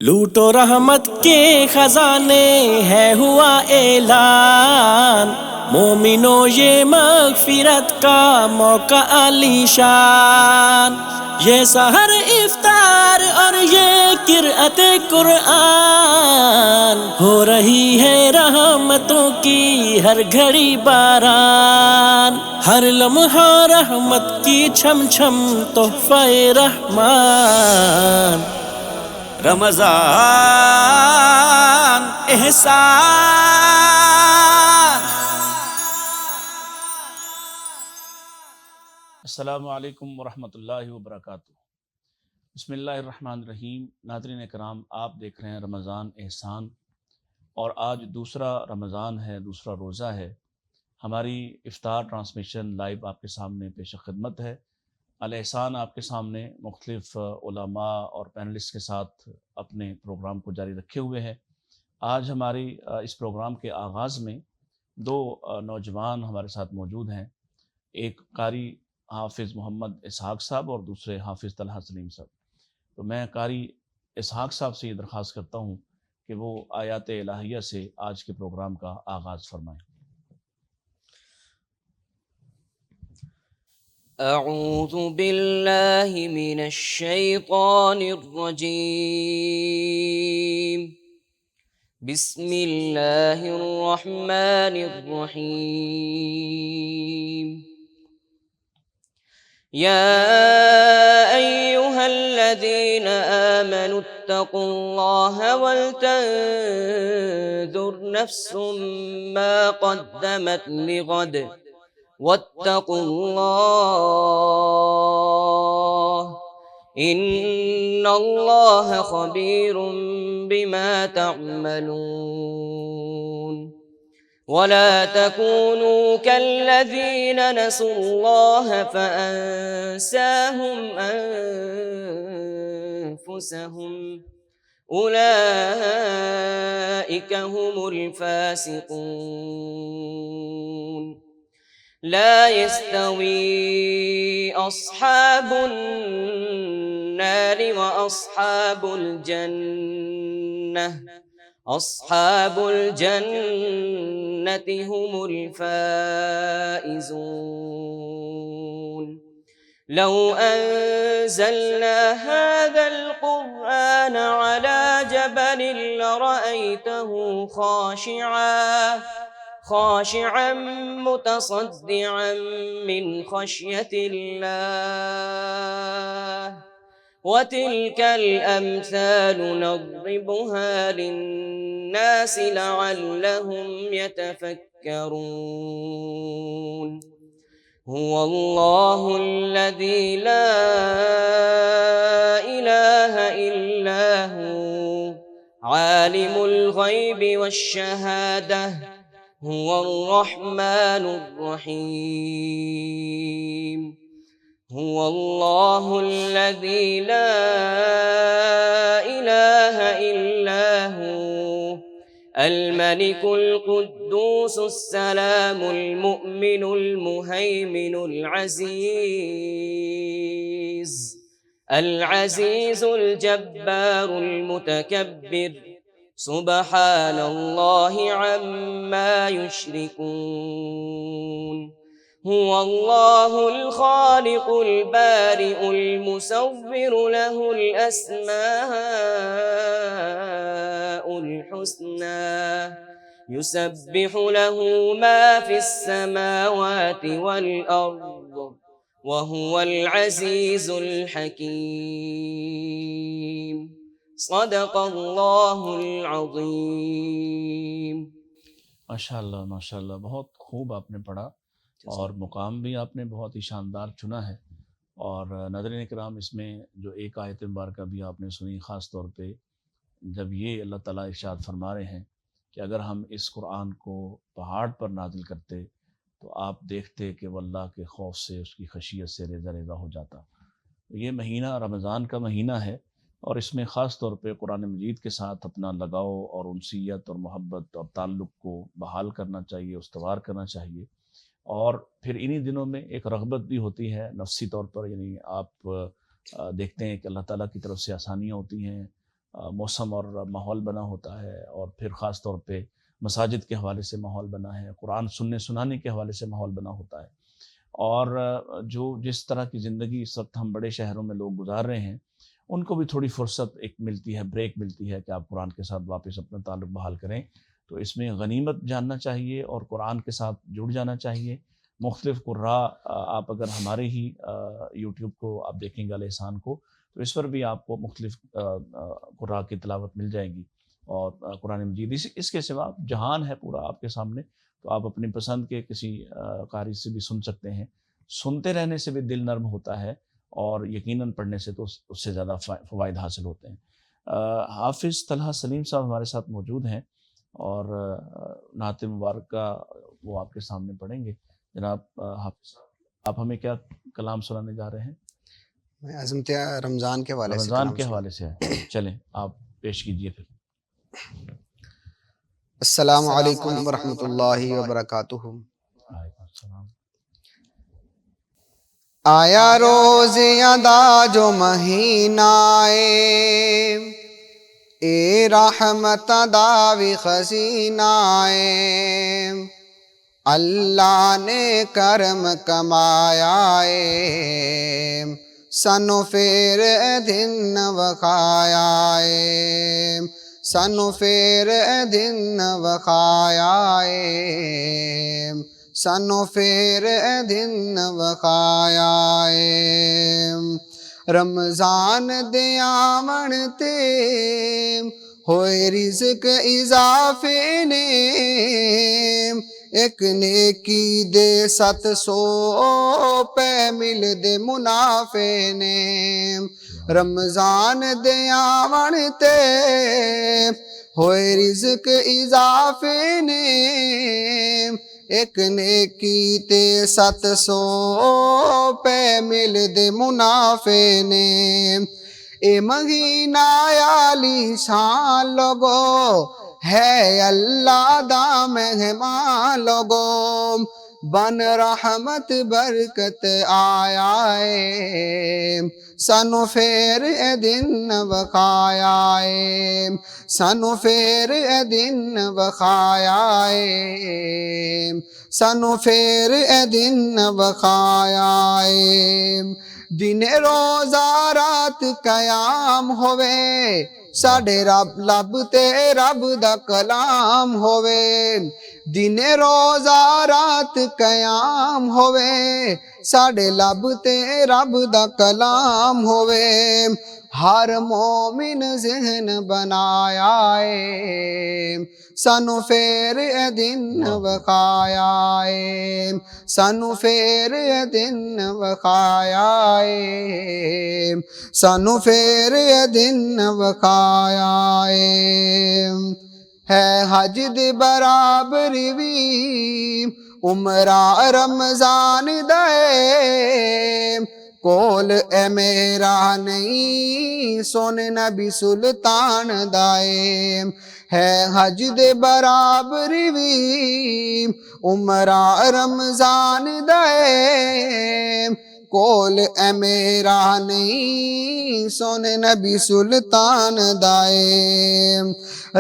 لوٹو رحمت کے خزانے ہے ہوا اعلان، مومنو یہ مغفرت کا موقع علی شان، یہ سحر افطار اور یہ قرأت قرآن، ہو رہی ہے رحمتوں کی ہر گھڑی باران، ہر لمحہ رحمت کی چھم چھم تحفہ رحمان، رمضان احسان۔ السلام علیکم ورحمۃ اللہ وبرکاتہ۔ بسم اللہ الرحمن الرحیم۔ ناظرین کرام، آپ دیکھ رہے ہیں رمضان احسان، اور آج دوسرا رمضان ہے، دوسرا روزہ ہے۔ ہماری افطار ٹرانسمیشن لائیو آپ کے سامنے پیش خدمت ہے۔ الاحسان آپ کے سامنے مختلف علماء اور پینلسٹ کے ساتھ اپنے پروگرام کو جاری رکھے ہوئے ہیں۔ آج ہماری اس پروگرام کے آغاز میں دو نوجوان ہمارے ساتھ موجود ہیں، ایک قاری حافظ محمد اسحاق صاحب اور دوسرے حافظ طلحہ سلیم صاحب۔ تو میں قاری اسحاق صاحب سے یہ درخواست کرتا ہوں کہ وہ آیات الہیہ سے آج کے پروگرام کا آغاز فرمائیں۔ اعوذ باللہ من الشیطان الرجیم، بسم اللہ الرحمن الرحیم۔ یا ایہا الذین آمنوا اتقوا اللہ ولتنظر نفس ما قدمت لغد واتقوا اللہ ان اللہ خبیر بما تعملون، ولا تكونوا كالذين نسوا الله فأنساهم أنفسهم أولئك هم الفاسقون۔ لا يستوي أصحاب النار وأصحاب الجنة، أصحاب الجنة هم الفائزون۔ لو أنزلنا هذا القرآن على جبل لرأيته خاشعا متصدعا من خشية الله، وتلك الأمثال نضربها للناس لعلهم يتفكرون۔ هو الله الذي لا إله إلا هو عالم الغيب والشهادة، هو الرحمن الرحيم۔ هو الله الذي لا إله إلا هو الملك القدوس السلام المؤمن المهيمن العزيز الجبار المتكبر، سبحان الله عما يشركون۔ هو الله الخالق البارئ المصور، له الأسماء الحسنى، يسبح له ما في السماوات والأرض، وهو العزيز الحكيم۔ صدق اللہ العظیم۔ ماشاءاللہ ماشاءاللہ، بہت خوب آپ نے پڑھا، اور مقام بھی آپ نے بہت ہی شاندار چنا ہے۔ اور ناظرین کرام، اس میں جو ایک آیت مبارکہ بھی آپ نے سنی، خاص طور پہ جب یہ اللہ تعالیٰ ارشاد فرما رہے ہیں کہ اگر ہم اس قرآن کو پہاڑ پر نازل کرتے تو آپ دیکھتے کہ وہ اللہ کے خوف سے، اس کی خشیت سے ریزہ ریزہ ہو جاتا۔ یہ مہینہ رمضان کا مہینہ ہے، اور اس میں خاص طور پہ قرآن مجید کے ساتھ اپنا لگاؤ اور انسیت اور محبت اور تعلق کو بحال کرنا چاہیے، استوار کرنا چاہیے۔ اور پھر انہی دنوں میں ایک رغبت بھی ہوتی ہے نفسی طور پر، یعنی آپ دیکھتے ہیں کہ اللہ تعالیٰ کی طرف سے آسانیاں ہوتی ہیں، موسم اور ماحول بنا ہوتا ہے، اور پھر خاص طور پہ مساجد کے حوالے سے ماحول بنا ہے، قرآن سننے سنانے کے حوالے سے ماحول بنا ہوتا ہے، اور جو جس طرح کی زندگی اس وقت ہم بڑے شہروں میں لوگ گزار رہے ہیں، ان کو بھی تھوڑی فرصت ایک ملتی ہے، بریک ملتی ہے کہ آپ قرآن کے ساتھ واپس اپنا تعلق بحال کریں. تو اس میں غنیمت جاننا چاہیے اور قرآن کے ساتھ جڑ جانا چاہیے. مختلف قراء آپ اگر ہمارے ہی یوٹیوب کو آپ دیکھیں گے الاحسان کو، تو اس پر بھی آپ کو مختلف قراء کی تلاوت مل جائے گی. اور قرآن مجید اس کے سوا جہان ہے پورا آپ کے سامنے، تو آپ اپنی پسند کے کسی قاری سے بھی سن سکتے ہیں. سنتے رہنے سے بھی دل نرم ہوتا ہے، اور یقیناً پڑھنے سے تو اس سے زیادہ فوائد حاصل ہوتے ہیں. حافظ طلحہ سلیم صاحب ہمارے ساتھ موجود ہیں، اور نعت مبارکہ وہ آپ کے سامنے پڑھیں گے. جناب حافظ صاحب، آپ ہمیں کیا کلام سنانے جا رہے ہیں؟ میں عظمت رمضان کے حوالے سے رمضان کے حوالے سے ہے. چلیں آپ پیش کیجئے پھر. السلام علیکم ورحمۃ اللہ وبرکاتہ. وعلیکم السلام. آیا روز ادا جو مہینہ اے رحمت داوی خزینہ اللہ نے کرم کمایا سنو پھر دن وکھایا سنو پھر دن وکھایا سنو پھر دن وکھایا رمضان دیامن تے ہوئے رزق اضافے نے ایک نیکی دے 700 پہ مل دے منافع نے رمضان دیامن تے ہوئے رزق اضافے نے ایک نیکی تے 700 پہ مل دے منافع نے اے مہینہ عالی شان لوگو ہے اللہ دا مہمان لوگو بن رحمت برکت آیا سانو پھر اے دن وکھایا سانو پھر اے دن وکھایا سانو پھر اے دن وکھایا دن روزہ رات قیام ہوئے ساڈے رب لب تے رب دا کلام ہوئے دن روزہ رات قیام ہوئے ساڈے لب تے رب دا کلام ہوئے ہر مومن ذہن بنایا سانو پھر اے دن وکھایا سانو پھر اے دن وکھایا سانو پھر اے دن وکھایا ہے حج دی برابری وی عمرہ رمضان دے کول اے میرا نہیں سن نبی سلطان دائے ہے حج دے برابری وی عمرہ رمضان دے کول اے میرا نہیں سن نبی سلطان دائے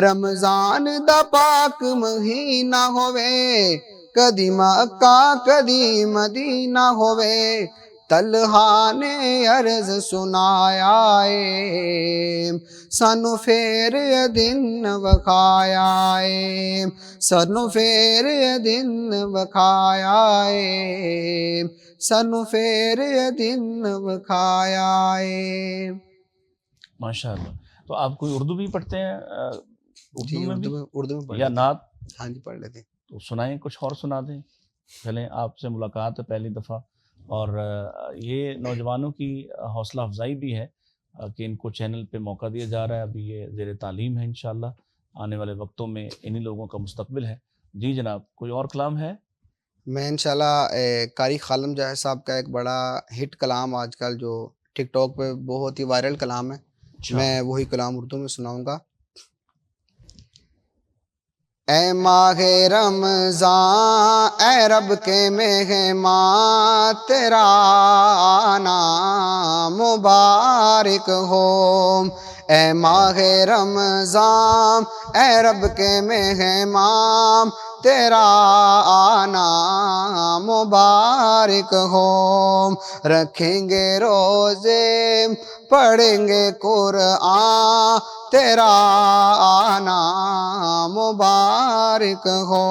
رمضان دا پاک مہینہ ہوئے کدی مکہ کدی مدینہ ہوئے طلحہ نے عرض سنایا سانو پھر دن وکھایا سانو پھر دن وکھایا سانو پھر دن وکھایا ماشاءاللہ. تو آپ کوئی اردو بھی پڑھتے ہیں؟ جی اردو اردو میں میں یا نعت؟ ہاں جی پڑھ لیتے. تو سنائیں، کچھ اور سنا دیں. چلیں آپ سے ملاقات ہے پہلی دفعہ، اور یہ نوجوانوں کی حوصلہ افزائی بھی ہے کہ ان کو چینل پہ موقع دیا جا رہا ہے. ابھی یہ زیر تعلیم ہے، انشاءاللہ آنے والے وقتوں میں انہی لوگوں کا مستقبل ہے. جی جناب، کوئی اور کلام ہے؟ میں انشاءاللہ قاری خالم جاہد صاحب کا ایک بڑا ہٹ کلام آج کل جو ٹک ٹاک پہ بہت ہی وائرل کلام ہے، میں وہی کلام اردو میں سناؤں گا. اے ماہ رمضان اے رب کے مہمان تیرا نام مبارک ہو اے ماہ رمضان اے رب کے مہمان تیرا آنا مبارک ہو، رکھیں گے روزے پڑھیں گے قرآن تیرا آنا مبارک ہو۔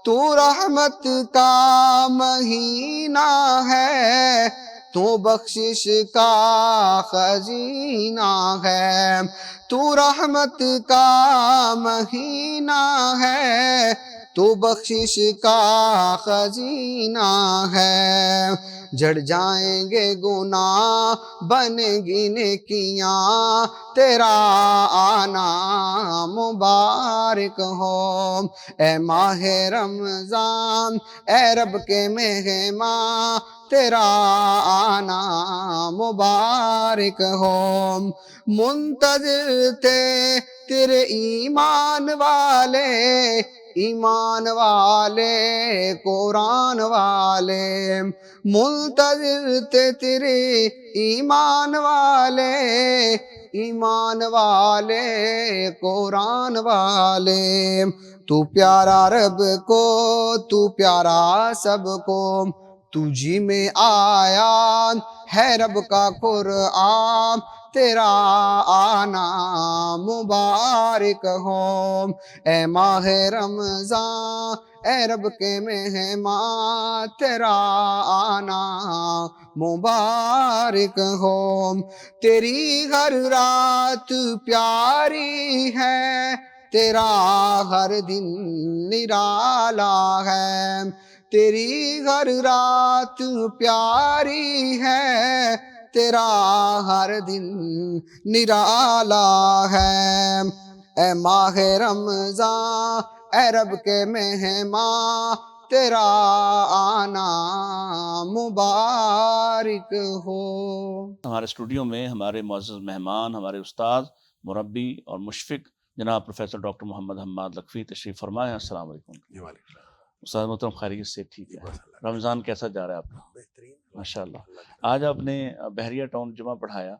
تو رحمت کا مہینہ ہے، تو بخشش کا خزینہ ہے، تو رحمت کا مہینہ ہے، تو بخشش کا خزینہ ہے۔ جڑ جائیں گے گناہ بنے گی نیکیاں تیرا آنا مبارک ہو۔ اے ماہ رمضان اے رب کے مہمان تیرا آنا مبارک ہو۔ منتظر تھے تیرے ایمان والے، ایمان والے قرآن والے، منتظر تھے تیرے ایمان والے، ایمان والے قرآن والے۔ تو پیارا رب کو، تو پیارا سب کو، تجھی میں آیا ہے رب کا قرآن تیرا آنا مبارک ہو۔ اے ماہ رمضان اے رب کے مہمان تیرا آنا مبارک ہو۔ تیری ہر رات پیاری ہے، تیرا ہر دن نرالا ہے، تیری ہر رات پیاری ہے، تیرا ہر دن نرالا ہے۔ اے ماہ رمضان اے رب کے مہمان تیرا آنا مبارک ہو۔ ہمارے اسٹوڈیو میں ہمارے معزز مہمان، ہمارے استاد، مربی اور مشفق جناب پروفیسر ڈاکٹر محمد حماد لکھوی تشریف فرمائے ہیں۔ السلام علیکم۔ استاد محترم خیریت سے؟ ٹھیک ہے۔ رمضان کیسا جا رہا ہے آپ کا؟ بہترین ماشاء اللہ۔ آج آپ نے بحریہ ٹاؤن جمعہ پڑھایا،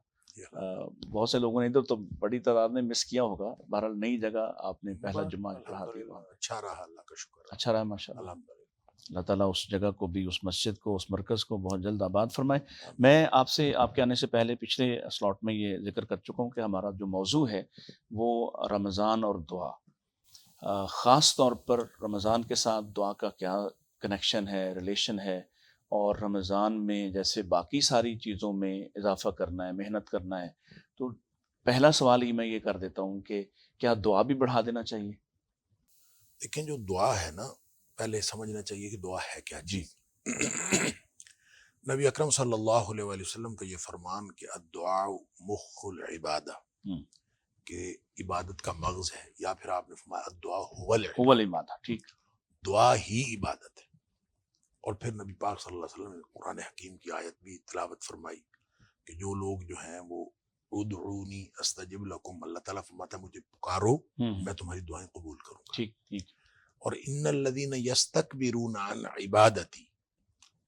بہت سے لوگوں نے ادھر تو بڑی تعداد نے مس کیا ہوگا، بہرحال نئی جگہ آپ نے پہلا جمعہ پڑھا دیا۔ اچھا رہا، اللہ کا شکر، اچھا رہا ماشاء اللہ۔ الحمدللہ۔ اللہ تعالیٰ اس جگہ کو بھی، اس مسجد کو، اس مرکز کو بہت جلد آباد فرمائے۔ میں آپ کے آنے سے پہلے پچھلے سلاٹ میں یہ ذکر کر چکا ہوں کہ ہمارا جو موضوع ہے وہ رمضان اور دعا، خاص طور پر رمضان کے ساتھ دعا کا کیا کنیکشن ہے، ریلیشن ہے، اور رمضان میں جیسے باقی ساری چیزوں میں اضافہ کرنا ہے، محنت کرنا ہے، تو پہلا سوال ہی میں یہ کر دیتا ہوں کہ کیا دعا بھی بڑھا دینا چاہیے؟ لیکن جو دعا ہے نا، پہلے سمجھنا چاہیے کہ دعا ہے کیا چیز۔ نبی اکرم صلی اللہ علیہ وآلہ وسلم کا یہ فرمان کہ الدعاء مخ العبادہ، کہ عبادت کا مغز ہے، یا پھر آپ نے فرمایا الدعاء هو العبادہ، ٹھیک، دعا ہی عبادت ہے۔ اور پھر نبی پاک صلی اللہ علیہ وسلم نے قرآن حکیم کی آیت بھی تلاوت فرمائی کہ جو لوگ جو ہیں وہ ادعونی استجب لکم، اللہ تعالیٰ فرماتا ہے مجھے پکارو میں تمہاری دعائیں قبول کروں گا۔ ٹھیک ٹھیک۔ اور ان الذین یستکبرون عن عبادتی،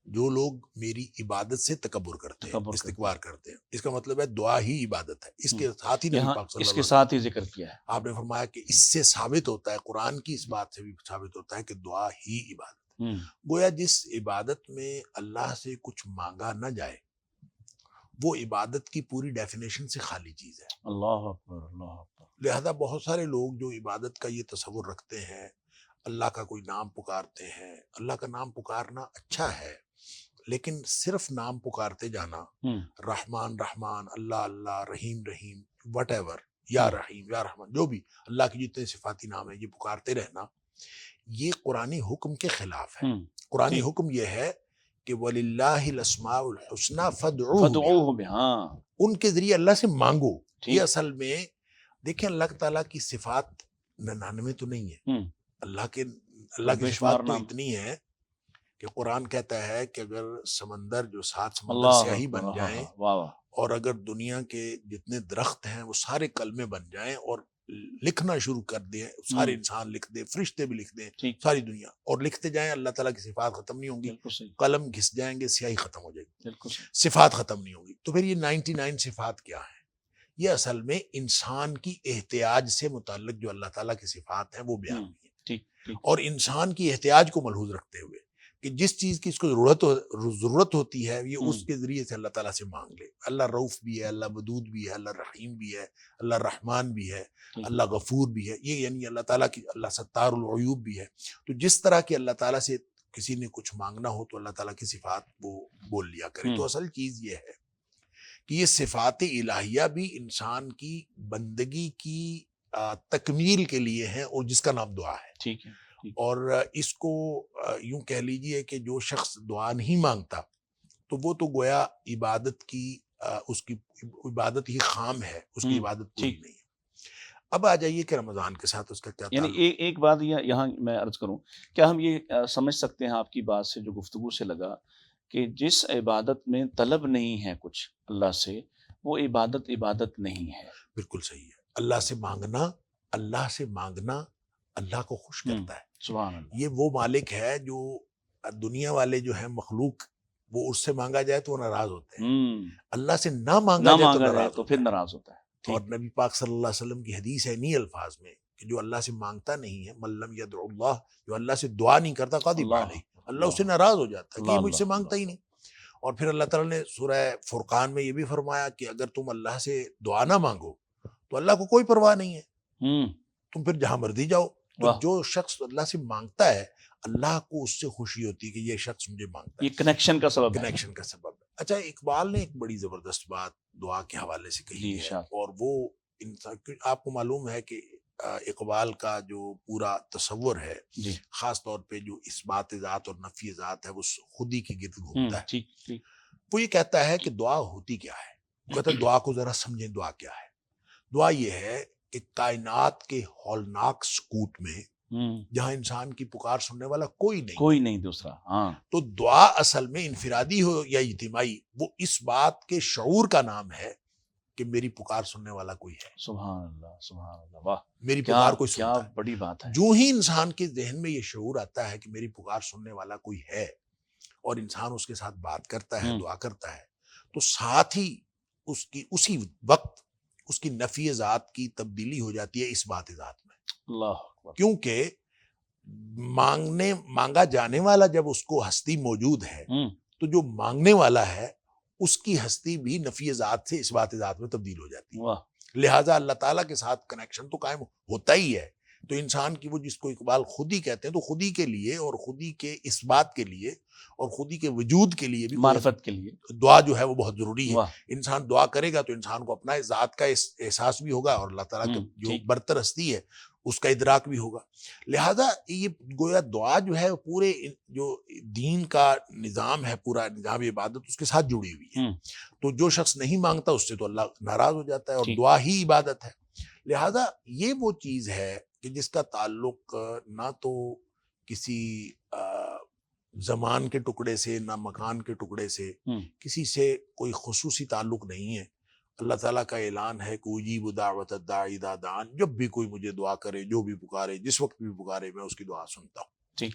جو لوگ میری عبادت سے تکبر کرتے ہیں، استکبار کرتے ہیں، اس کا مطلب ہے دعا ہی عبادت ہے۔ اس کے ساتھ ہی نبی پاک صلی اللہ اس علیہ کے ساتھ ہی ذکر کیا ہے، آپ نے فرمایا کہ اس سے ثابت ہوتا ہے، قرآن کی اس بات سے بھی ثابت ہوتا ہے کہ دعا ہی عبادت ہے۔ گویا جس عبادت میں اللہ سے کچھ مانگا نہ جائے وہ عبادت کی پوری ڈیفینیشن سے خالی چیز ہے۔ اللہ اکبر، اللہ اکبر۔ لہذا بہت سارے لوگ جو عبادت کا یہ تصور رکھتے ہیں، اللہ کا کوئی نام پکارتے ہیں، اللہ کا نام پکارنا اچھا ہے، لیکن صرف نام پکارتے جانا، رحمان رحمان، اللہ اللہ، رحیم رحیم، وٹ ایور، یا رحیم یا رحمان، جو بھی اللہ کی جتنے صفاتی نام ہیں یہ پکارتے رہنا، یہ قرآنی حکم کے خلاف ہے۔ قرآنی حکم یہ ہے کہ وَلِلَّهِ الْأَسْمَاءُ الْحُسْنَى فَادْعُوهُ بِهَا، ان کے ذریعے اللہ سے مانگو۔ یہ اصل میں دیکھیں اللہ تعالیٰ کی صفات 99 تو نہیں ہے، اللہ کی صفات تو اتنی ہے کہ قرآن کہتا ہے کہ اگر سمندر جو 7 سمندر سیاہی بن جائیں، اور اگر دنیا کے جتنے درخت ہیں وہ سارے کلمے بن جائیں اور لکھنا شروع کر دیں، سارے انسان لکھ دیں، فرشتے بھی لکھ دیں، ساری دنیا، اور لکھتے جائیں، اللہ تعالیٰ کی صفات ختم نہیں ہوں گی، قلم گھس جائیں گے، سیاہی ختم ہو جائے گی، صفات ختم نہیں ہوگی۔ تو پھر یہ 99 صفات کیا ہیں؟ یہ اصل میں انسان کی احتیاج سے متعلق جو اللہ تعالیٰ کی صفات ہیں وہ بیان ہوئی ہیں، ٹھیک ٹھیک، اور انسان کی احتیاج کو ملحوظ رکھتے ہوئے کہ جس چیز کی اس کو ضرورت ہوتی ہے یہ اس کے ذریعے سے اللہ تعالیٰ سے مانگ لے. اللہ رؤوف بھی ہے، اللہ ودود بھی ہے، اللہ رحیم بھی ہے، اللہ رحمان بھی ہے، اللہ غفور بھی ہے. یہ یعنی اللہ تعالیٰ کی، اللہ ستار العیوب بھی ہے. تو جس طرح کی اللہ تعالیٰ سے کسی نے کچھ مانگنا ہو تو اللہ تعالیٰ کی صفات وہ بول لیا کرے. تو اصل چیز یہ ہے کہ یہ صفات الہیہ بھی انسان کی بندگی کی تکمیل کے لیے ہیں، اور جس کا نام دعا ہے. ٹھیک ہے. اور اس کو یوں کہہ لیجئے کہ جو شخص دعا نہیں مانگتا تو وہ تو گویا عبادت کی اس کی عبادت ہی خام ہے، اس کی عبادت پوری نہیں ہے. اب آ جائیے کہ رمضان کے ساتھ اس کا کیا تعلق؟ یعنی ایک بات یہاں میں عرض کروں، کیا ہم یہ سمجھ سکتے ہیں آپ کی بات سے، جو گفتگو سے لگا، کہ جس عبادت میں طلب نہیں ہے کچھ اللہ سے، وہ عبادت نہیں ہے؟ بالکل صحیح ہے. اللہ سے مانگنا اللہ کو خوش کرتا ہے. سبحان اللہ. یہ وہ مالک ہے جو دنیا والے جو ہیں مخلوق، وہ اس سے مانگا جائے تو وہ ناراض ہوتے ہیں. اللہ سے نہ مانگا جائے تو پھر ناراض ہوتا ہے. اور نبی پاک صلی اللہ علیہ وسلم کی حدیث ہے انہی الفاظ میں کہ جو اللہ سے مانگتا نہیں ہے، من لم یدع اللہ، جو اللہ سے دعا نہیں کرتا، غضب علیہ، اللہ اس سے ناراض ہو جاتا ہے کہ یہ مجھ سے مانگتا ہی نہیں. اور پھر اللہ تعالیٰ نے سورہ فرقان میں یہ بھی فرمایا کہ اگر تم اللہ سے دعا نہ مانگو تو اللہ کو کوئی پرواہ نہیں ہے، تم پھر جہاں مرضی جاؤ. تو جو شخص اللہ سے مانگتا ہے اللہ کو اس سے خوشی ہوتی ہے کہ یہ شخص مجھے مانگتا ہے. یہ کنیکشن کا سبب ہے. اچھا، اقبال نے ایک بڑی زبردست بات دعا کے حوالے سے کہی ہے، اور وہ انسان، آپ کو معلوم ہے کہ اقبال کا جو پورا تصور ہے خاص طور پہ جو اثبات ذات اور نفی ذات ہے وہ خودی کی گرد گھومتا ہے. وہ یہ کہتا ہے کہ دعا ہوتی کیا ہے. وہ کہتا ہے دعا کو ذرا سمجھیں، دعا کیا ہے. دعا یہ ہے کہ کائنات کے ہولناک سکوت میں جہاں انسان کی پکار سننے والا کوئی نہیں دوسرا، تو دعا اصل میں انفرادی ہو یا اجتماعی، وہ اس بات کے شعور کا نام ہے کہ میری پکار سننے والا کوئی ہے. سبحان اللہ، سبحان اللہ، واہ، میری پکار کوئی سنتا ہے. کیا بڑی بات ہے. جو ہی انسان کے ذہن میں یہ شعور آتا ہے کہ میری پکار سننے والا کوئی ہے، اور انسان اس کے ساتھ بات کرتا ہے، دعا کرتا ہے، تو ساتھ ہی اس کی اسی وقت اس کی نفی ذات کی تبدیلی ہو جاتی ہے اس بات ذات میں. اللہ اکبر. کیونکہ مانگا جانے والا جب اس کو ہستی موجود ہے تو جو مانگنے والا ہے اس کی ہستی بھی نفی ذات سے اس بات ذات میں تبدیل ہو جاتی ہے. لہٰذا اللہ تعالیٰ کے ساتھ کنیکشن تو قائم ہوتا ہی ہے. تو انسان کی وہ جس کو اقبال خودی کہتے ہیں، تو خودی کے لیے اور خودی کے اس بات کے لیے اور خودی کے وجود کے لیے بھی معرفت کے لیے دعا جو ہے وہ بہت ضروری ہے. انسان دعا کرے گا تو انسان کو اپنا ذات کا احساس بھی ہوگا اور اللہ تعالیٰ کی جو برتر ہستی ہے اس کا ادراک بھی ہوگا. لہذا یہ گویا دعا جو ہے پورے جو دین کا نظام ہے، پورا نظام عبادت اس کے ساتھ جڑی ہوئی ہے. تو جو شخص نہیں مانگتا اس سے تو اللہ ناراض ہو جاتا ہے، اور دعا ہی عبادت ہے. لہذا یہ وہ چیز ہے کہ جس کا تعلق نہ تو کسی زمان کے ٹکڑے سے، نہ مکان کے ٹکڑے سے، کسی سے کوئی خصوصی تعلق نہیں ہے. اللہ تعالیٰ کا اعلان ہے کہ اجیب دعوت الداعی اذا دعان، جب بھی کوئی مجھے دعا کرے، جو بھی پکارے، جس وقت بھی پکارے، میں اس کی دعا سنتا ہوں.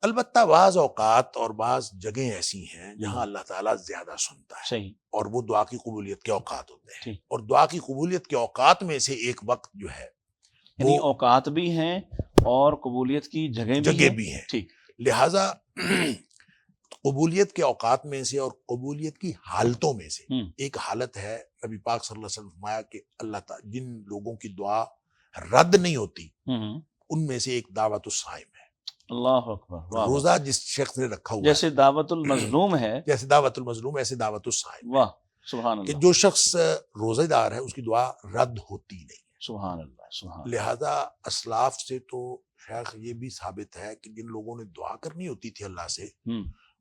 البتہ بعض اوقات اور بعض جگہیں ایسی ہیں جہاں اللہ تعالیٰ زیادہ سنتا ہے، اور وہ دعا کی قبولیت کے اوقات ہوتے ہیں. اور دعا کی قبولیت کے اوقات میں سے ایک وقت جو ہے یعنی اوقات بھی ہیں اور قبولیت کی جگہ بھی ہیں. لہٰذا قبولیت کے اوقات میں سے اور قبولیت کی حالتوں میں سے ایک حالت ہے، نبی پاک صلی اللہ علیہ وسلم فرمایا کہ اللہ تعالیٰ جن لوگوں کی دعا رد نہیں ہوتی ان میں سے ایک دعوت الصائم ہے. اللہ اکبر. روزہ جس شخص نے رکھا ہوا، جیسے دعوت المظلوم ہے، جیسے دعوت المظلوم ایسے دعوت الصائم. واہ، سبحان اللہ. کہ جو شخص روزہ دار ہے اس کی دعا رد ہوتی نہیں. سبحان اللہ، سبحان اللہ. لہذا اسلاف سے تو شیخ یہ بھی ثابت ہے کہ جن لوگوں نے دعا کرنی ہوتی تھی اللہ سے،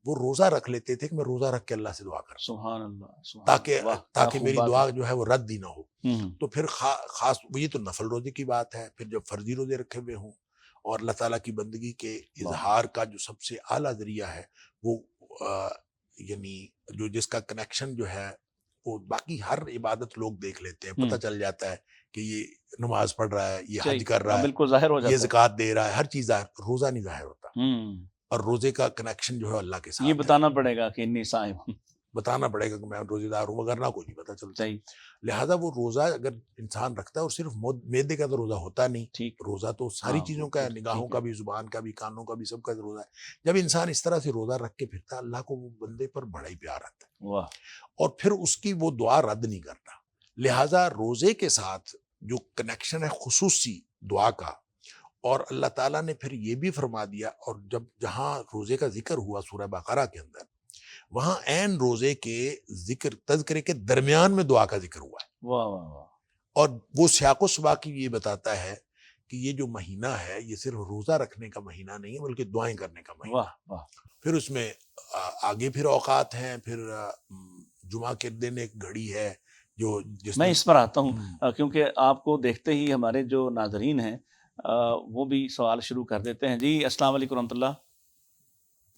وہ روزہ رکھ لیتے تھے کہ میں روزہ رکھ کے اللہ سے دعا کروں. سبحان اللہ. تاکہ میری دعا جو ہے وہ رد ہی نہ ہو. تو پھر خاص یہ تو نفل روزے کی بات ہے. پھر جب فرضی روزے رکھے ہوئے ہوں اور اللہ تعالیٰ کی بندگی کے اظہار کا جو سب سے اعلیٰ ذریعہ ہے وہ یعنی جو جس کا کنیکشن جو ہے وہ باقی ہر عبادت لوگ دیکھ لیتے ہیں، پتہ چل جاتا ہے کہ یہ نماز پڑھ رہا ہے، یہ حج کر رہا ہے، بالکل ظاہر ہو جاتا ہے، یہ زکوٰۃ دے رہا ہے، ہر چیز ظاہر. روزہ نہیں ظاہر ہوتا. اور روزے کا کنیکشن جو ہے اللہ کے ساتھ یہ بتانا پڑے گا کہ انی صائم. بتانا پڑے گا کہ میں روزے دار ہوں، وغیرہ کوئی نہیں پتہ چلتا. صحیح. لہٰذا وہ روزہ اگر انسان رکھتا ہے، اور صرف معدے کا تو روزہ ہوتا نہیں، ٹھیک. روزہ تو ساری ہاں، چیزوں کا ہے، ٹھیک نگاہوں ہے. کا بھی، زبان کا بھی، کانوں کا بھی، سب کا روزہ ہے. جب انسان اس طرح سے روزہ رکھ کے پھرتا ہے، اللہ کو وہ بندے پر بڑا ہی پیار آتا ہے، واہ. اور پھر اس کی وہ دعا رد نہیں کرتا. لہٰذا روزے کے ساتھ جو کنیکشن ہے خصوصی دعا کا، اور اللہ تعالیٰ نے پھر یہ بھی فرما دیا، اور جب جہاں روزے کا ذکر ہوا سورہ بقرہ کے اندر، وہاں عین روزے کے ذکر تذکرے کے درمیان میں دعا کا ذکر ہوا ہے. واہ واہ واہ. اور وہ سیاق و سباق یہ بتاتا ہے کہ یہ جو مہینہ ہے یہ صرف روزہ رکھنے کا مہینہ نہیں ہے، بلکہ دعائیں کرنے کا مہینہ. واہ واہ. پھر اس میں آگے پھر اوقات ہیں، پھر جمعہ کے دن ایک گھڑی ہے جو جس میں اس پر آتا ہوں کیونکہ آپ کو دیکھتے ہی ہمارے جو ناظرین ہیں وہ بھی سوال شروع کر دیتے ہیں. جی السلام علیکم ورحمۃ اللہ.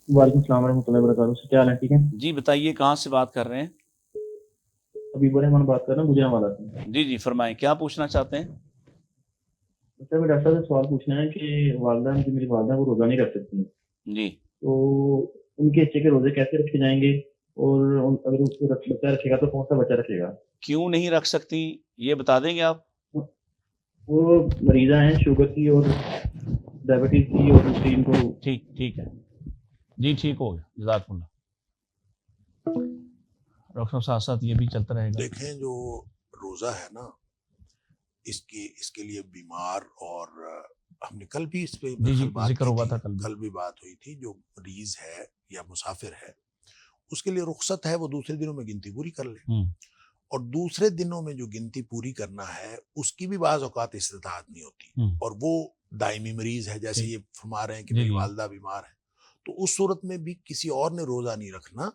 وعلیکم السلام ورحمۃ اللہ وبرکاتہ. کیا حال ہے؟ ٹھیک ہے جی بتائیے کہاں سے بات کر رہے ہیں؟ حبیب الرحمان بات کر رہا ہوں گجرانوالہ سے. جی جی فرمائیں کیا پوچھنا چاہتے ہیں؟ سر میں ڈاکٹر صاحب سے سوال پوچھنا ہے کہ والدہ جو میری والدہ وہ روزہ نہیں رکھ سکتی ہیں، جی تو ان کے بچے کے روزے کیسے رکھے جائیں گے، اور اگر اس کو بچہ رکھے گا تو کون سا بچہ رکھے گا؟ کیوں نہیں رکھ سکتی یہ بتا دیں گے آپ؟ وہ مریضہ ہیں شوگر کی اور ڈائبٹیز کی، اور دوسری ان کو. ٹھیک ہے جی ٹھیک ہو گیا جزاک اللہ. ڈاکٹر صاحب ساتھ ساتھ یہ بھی چلتا رہے گا. دیکھیں جو روزہ ہے نا، اس کے لیے بیمار، اور ہم نے کل بھی اس پہ ذکر ہوا تھا، کل بھی بات ہوئی تھی، جو مریض ہے یا مسافر ہے اس کے لیے رخصت ہے، وہ دوسرے دنوں میں گنتی پوری کر لے. اور دوسرے دنوں میں جو گنتی پوری کرنا ہے اس کی بھی بعض اوقات استطاعت نہیں ہوتی، اور وہ دائمی مریض ہے، جیسے یہ فرما رہے ہیں کہ میری والدہ بیمار ہے، تو اس صورت میں بھی کسی اور نے روزہ نہیں رکھنا،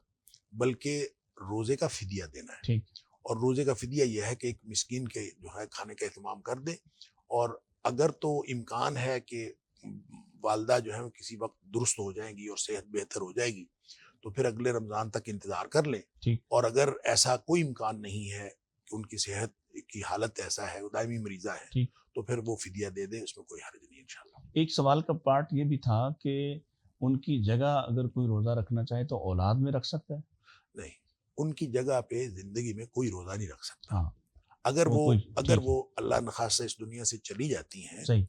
بلکہ روزے کا فدیہ دینا ہے. اور روزے کا فدیہ یہ ہے کہ ایک مسکین کے جو ہے کھانے کا اہتمام کر دے. اور اگر تو امکان ہے کہ والدہ جو ہے کسی وقت درست ہو جائیں گی اور صحت بہتر ہو جائے گی تو پھر اگلے رمضان تک انتظار کر لیں. اور اگر ایسا کوئی امکان نہیں ہے کہ ان کی صحت کی حالت ایسا ہے، وہ دائمی مریضہ ہے، تو پھر وہ فدیہ دے دے، اس میں کوئی حرج نہیں انشاءاللہ. ایک سوال کا پارٹ یہ بھی تھا کہ ان کی جگہ اگر کوئی روزہ رکھنا چاہے تو اولاد میں رکھ سکتا ہے؟ نہیں، ان کی جگہ پہ زندگی میں کوئی روزہ نہیں رکھ سکتا. ہاں. اگر وہ اللہ نخواستہ اس دنیا سے چلی جاتی ہیں،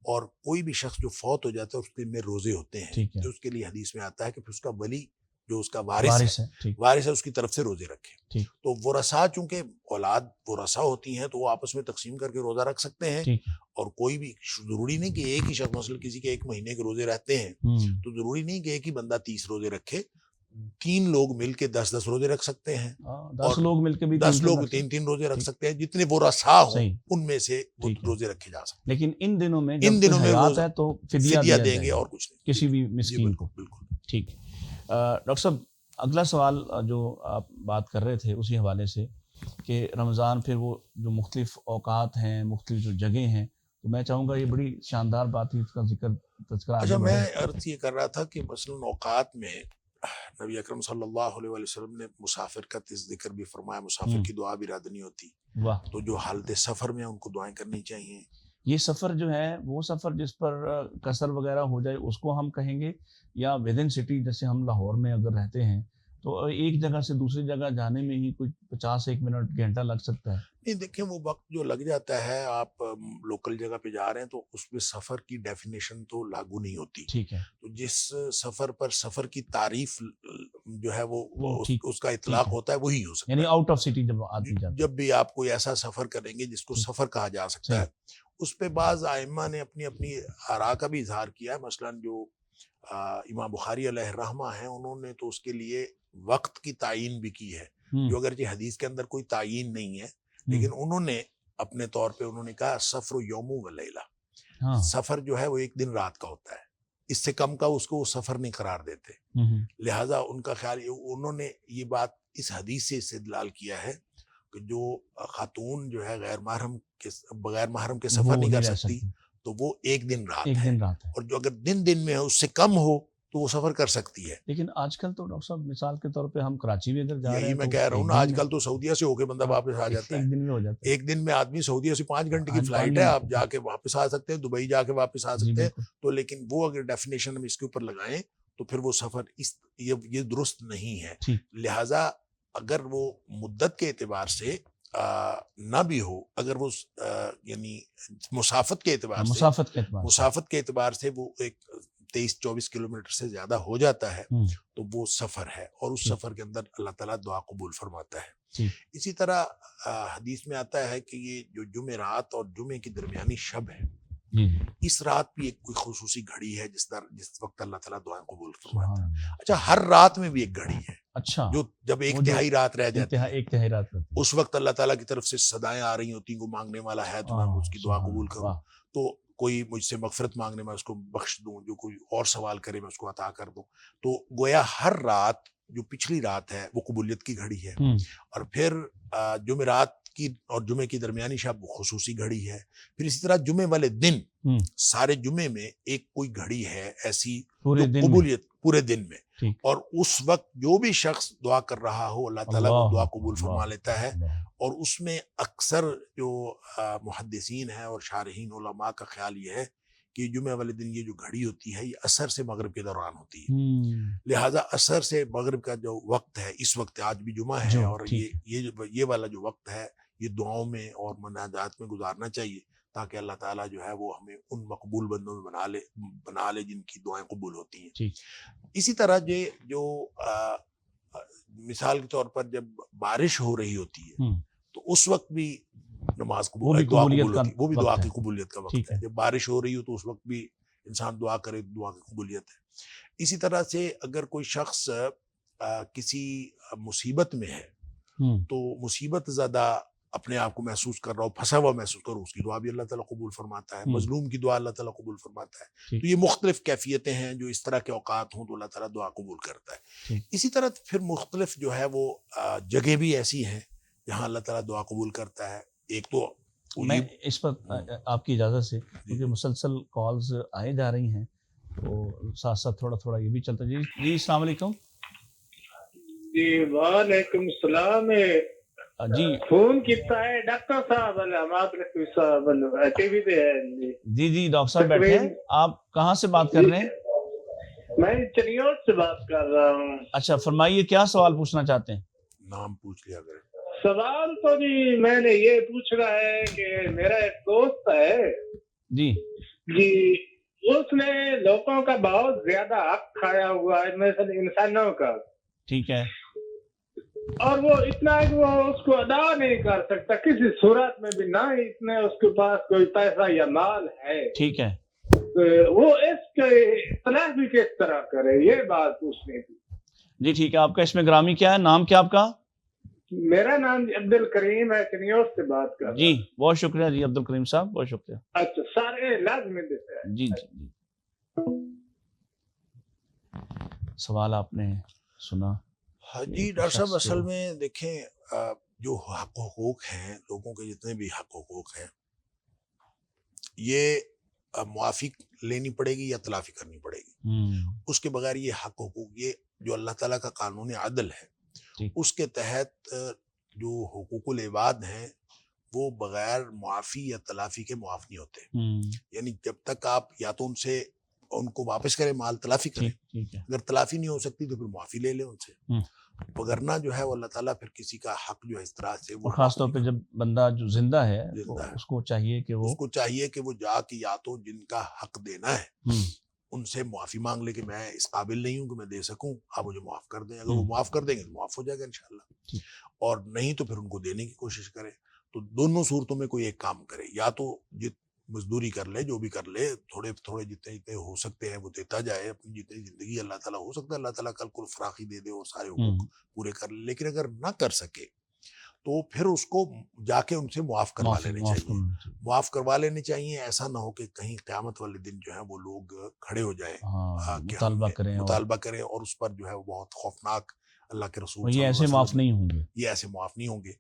اور کوئی بھی شخص جو فوت ہو جاتا ہے اس کے میں روزے ہوتے ہیں، تو اس کے لیے حدیث میں آتا ہے کہ پھر اس کا ولی جو اس کا وارث ہے اس کی طرف سے روزے رکھے. تو ورثاء چونکہ اولاد ورثاء ہوتی ہیں تو وہ آپس میں تقسیم کر کے روزہ رکھ سکتے ہیں. اور کوئی بھی ضروری نہیں کہ ایک ہی شخص، مثلا کسی کے 1 مہینے کے روزے رہتے ہیں تو ضروری نہیں کہ ایک ہی بندہ 30 روزے رکھے. 3 لوگ مل کے 10 روزے رکھ سکتے ہیں، 10 لوگ مل کے بھی 10 لوگ 3 روزے رکھ سکتے ہیں. جتنے ورثاء ہوں ان میں سے روزے رکھے جا سکتے ہیں. لیکن ان دنوں میں روزہ ہے تو فدیہ دیں گے اور کچھ نہیں، کسی بھی مسکین کو. بالکل ٹھیک. ڈاکٹر صاحب اگلا سوال جو آپ بات کر رہے تھے اسی حوالے سے کہ رمضان پھر وہ جو مختلف اوقات ہیں، مختلف جو جگہیں ہیں، تو میں چاہوں گا یہ بڑی شاندار بات ہے، اس کا تذکرہ. اچھا، میں عرض یہ کر رہا تھا کہ مثلا اوقات میں نبی اکرم صلی اللہ علیہ وسلم نے مسافر کا ذکر بھی فرمایا، مسافر کی دعا بھی رد نہیں ہوتی. تو جو حالت سفر میں ان کو دعائیں کرنی چاہیے. یہ سفر جو ہے وہ سفر جس پر قصر وغیرہ ہو جائے اس کو ہم کہیں گے، یا ود ان سٹی جیسے ہم لاہور میں اگر رہتے ہیں تو ایک جگہ سے دوسری جگہ جانے میں ہی کوئی 51 منٹ گھنٹہ لگ سکتا ہے؟ نہیں، دیکھیں وہ وقت جو لگ جاتا ہے، آپ لوکل جگہ پہ جا رہے ہیں تو اس میں سفر کی ڈیفینیشن تو لاگو نہیں ہوتی. ٹھیک ہے. تو جس سفر پر سفر کی تعریف جو ہے وہ اس کا اطلاق ہوتا ہے وہی ہو سکتا ہے. یعنی آؤٹ آف سٹی جب بھی آپ کوئی ایسا سفر کریں گے جس کو سفر کہا جا سکتا ہے، اس پہ بعض ائمہ نے اپنی آراء کا بھی اظہار کیا ہے. مثلا جو امام بخاری علیہ الرحمہ ہیں، انہوں نے تو اس کے لیے وقت کی تعین بھی کی ہے، جو اگرچہ حدیث کے اندر کوئی تعین نہیں ہے، لیکن انہوں نے اپنے طور پہ انہوں نے کہا سفر یوم و لیلہ. سفر جو ہے وہ 1 دن رات کا ہوتا ہے، اس سے کم کا اس کو وہ سفر نہیں قرار دیتے. لہٰذا ان کا خیال، انہوں نے یہ بات اس حدیث سے استدلال کیا ہے کہ جو خاتون جو ہے بغیر محرم کے سفر نہیں کر سکتی تو وہ 1 دن رات ہے. اور جو اگر دن میں اس سے کم ہو تو وہ سفر کر سکتی ہے. لیکن آج کل تو ڈاکٹر صاحب مثال کے طور پہ ہم کراچی بھی اگر جا رہے ہیں، یہی میں کہہ رہا ہوں نا، آج کل تو سعودیہ سے ہو کے بندہ واپس آ جاتا ہے. 1 دن میں ہو جاتا ہے. 1 دن میں آدمی سعودیہ سے 5 گھنٹے کی فلائٹ ہے، آپ جا کے واپس آ سکتے ہیں، دبئی جا کے واپس آ سکتے ہیں. تو لیکن وہ اگر ڈیفینیشن ہم اس کے اوپر لگائیں تو پھر وہ سفر یہ درست نہیں ہے. لہٰذا اگر وہ مدت کے اعتبار سے نہ بھی ہو، اگر وہ یعنی مسافت کے اعتبار سے وہ ایک 23-24 کلومیٹر سے زیادہ ہو جاتا ہے تو وہ سفر ہے، اور اس سفر کے اندر اللہ تعالیٰ دعا قبول فرماتا ہے۔ اسی طرح حدیث میں آتا ہے کہ یہ جو جمعرات اور جمعے کی درمیانی شب ہے، اس رات بھی ایک کوئی خصوصی گھڑی ہے جس وقت اللہ تعالیٰ دعائیں قبول فرماتا ہے۔ اچھا، ہر رات میں بھی ایک گھڑی ہے، اچھا، جو جب ایک تہائی رات رہ جاتی ہے، ایک تہائی رات اس وقت اللہ تعالیٰ کی طرف سے صدائیں آ رہی ہوتی ہیں، وہ مانگنے والا ہے تو میں اس کی دعا قبول کروں، تو کوئی مجھ سے مغفرت مانگنے میں اس کو بخش دوں، جو کوئی اور سوال کرے میں اس کو عطا کر دوں۔ تو گویا ہر رات جو پچھلی رات ہے وہ قبولیت کی گھڑی ہے، اور پھر جمعرات کی اور جمعے کی درمیانی شب خصوصی گھڑی ہے۔ پھر اسی طرح جمعے والے دن سارے جمعے میں ایک کوئی گھڑی ہے ایسی قبولیت پورے دن میں، اور اس وقت جو بھی شخص دعا کر رہا ہو اللہ تعالیٰ وہ دعا قبول فرما لیتا ہے۔ اور اس میں اکثر جو محدثین ہیں اور شارحین علماء کا خیال یہ ہے کہ جمعہ والے دن یہ جو گھڑی ہوتی ہے یہ عصر سے مغرب کے دوران ہوتی ہے، لہٰذا عصر سے مغرب کا جو وقت ہے، اس وقت آج بھی جمعہ ہے، اور یہ والا جو وقت ہے یہ دعاؤں میں اور مناجات میں گزارنا چاہیے، تاکہ اللہ تعالیٰ جو ہے وہ ہمیں ان مقبول بندوں میں بنا لے جن کی دعائیں قبول ہوتی ہیں۔ اسی طرح جو مثال کے طور پر جب بارش ہو رہی ہوتی ہے تو اس وقت بھی نماز قبول دعا قبول ہوتی ہے، وہ بھی دعا کی قبولیت کا وقت ہے۔ جب بارش ہو رہی ہو تو اس وقت بھی انسان دعا کرے تو دعا کی قبولیت ہے۔ اسی طرح سے اگر کوئی شخص کسی مصیبت میں ہے تو مصیبت زیادہ اپنے آپ کو محسوس کر رہا ہو، پھنسا ہوا محسوس کر رہا ہو، اس کی دعا بھی اللہ تعالیٰ قبول فرماتا ہے۔ مظلوم کی دعا اللہ تعالیٰ قبول فرماتا ہے۔ تو یہ مختلف کیفیتیں ہیں، جو اس طرح کے اوقات ہوں تو اللہ تعالیٰ دعا قبول کرتا ہے۔ اسی طرح پھر مختلف جو ہے وہ جگہ بھی ایسی ہیں جہاں اللہ تعالیٰ دعا قبول کرتا ہے۔ ایک تو میں اس پر آپ کی اجازت سے، کیونکہ مسلسل کالز آئے جا رہی ہیں تو ساتھ ساتھ تھوڑا یہ بھی چلتا ہے۔ جی السلام علیکم۔ جی وعلیکم السلام۔ جی فون کیتا ہے ڈاکٹر صاحب علامات رفیع صاحب ٹی وی پہ ہے۔ جی ڈاکٹر صاحب بیٹھے ہیں، آپ کہاں سے بات کر رہے ہیں؟ میں چنیوٹ سے بات کر رہا ہوں۔ اچھا فرمائیے، کیا سوال پوچھنا چاہتے ہیں؟ نام پوچھ لیا کرے۔ سوال تو جی میں نے یہ پوچھنا ہے کہ میرا ایک دوست ہے جی اس نے لوگوں کا بہت زیادہ حق کھایا ہوا ہے، مثلا انسانوں کا، ٹھیک ہے، اور وہ اتنا ہے کہ وہ اس کو ادا نہیں کر سکتا کسی صورت میں بھی، نہ اتنے اس کے پاس کوئی پیسہ یا مال ہے، ٹھیک ہے، وہ اس کے اصلاح بھی کس طرح کرے، یہ بات پوچھنی تھی۔ جی ٹھیک ہے۔ آپ کا اسم گرامی کیا ہے؟ نام کیا آپ کا؟ میرا نام عبد الکریم ہے، چنیوٹ سے بات کر رہا ہوں۔ جی بہت شکریہ جی عبد الکریم صاحب، بہت شکریہ۔ اچھا سارے لازمی دیتے ہیں۔ جی سوال آپ نے سنا۔ ہاں جی ڈاکٹر صاحب، اصل میں دیکھیں جو حق حقوق ہیں، لوگوں کے جتنے بھی حق حقوق ہیں، یہ معافی لینی پڑے گی یا تلافی کرنی پڑے گی۔ اس کے بغیر یہ حق حقوق، یہ جو اللہ تعالیٰ کا قانون عدل ہے اس کے تحت جو حقوق العباد ہیں وہ بغیر معافی یا تلافی کے معاف نہیں ہوتے۔ یعنی جب تک آپ یا تو ان کو واپس کریں، مال تلافی کریں، اگر تلافی نہیں ہو سکتی تو پھر معافی لے لیں ان سے، وگرنہ جو ہے وہ اللہ تعالیٰ پھر کسی کا حق جو ہے اس طرح سے، وہ خاص طور پہ جب بندہ جو زندہ ہے اس کو چاہیے کہ وہ جا کے یا تو جن کا حق دینا ہے ان سے معافی مانگ لے کہ میں اس قابل نہیں ہوں کہ میں دے سکوں، آپ مجھے معاف کر دیں۔ اگر وہ معاف کر دیں گے تو معاف ہو جائے گا انشاءاللہ، اور نہیں تو پھر ان کو دینے کی کوشش کرے۔ تو دونوں صورتوں میں کوئی ایک کام کرے، یا تو مزدوری کر لے، جو بھی کر لے، تھوڑے تھوڑے جتنے ہو سکتے ہیں وہ دیتا جائے، اپنی جتنی زندگی اللہ تعالیٰ ہو سکتا ہے اللہ تعالیٰ کل کو فراخی دے دے اور سارے حقوق پورے کر لے۔ لیکن اگر نہ کر سکے تو پھر اس کو جا کے ان سے معاف کروا لینے چاہیے۔ ایسا نہ ہو کہ کہیں قیامت والے دن جو ہے وہ لوگ کھڑے ہو جائیں، مطالبہ کریں، اور اس پر جو ہے وہ بہت خوفناک، اللہ کے رسول یہ ایسے معاف نہیں ہوں گے۔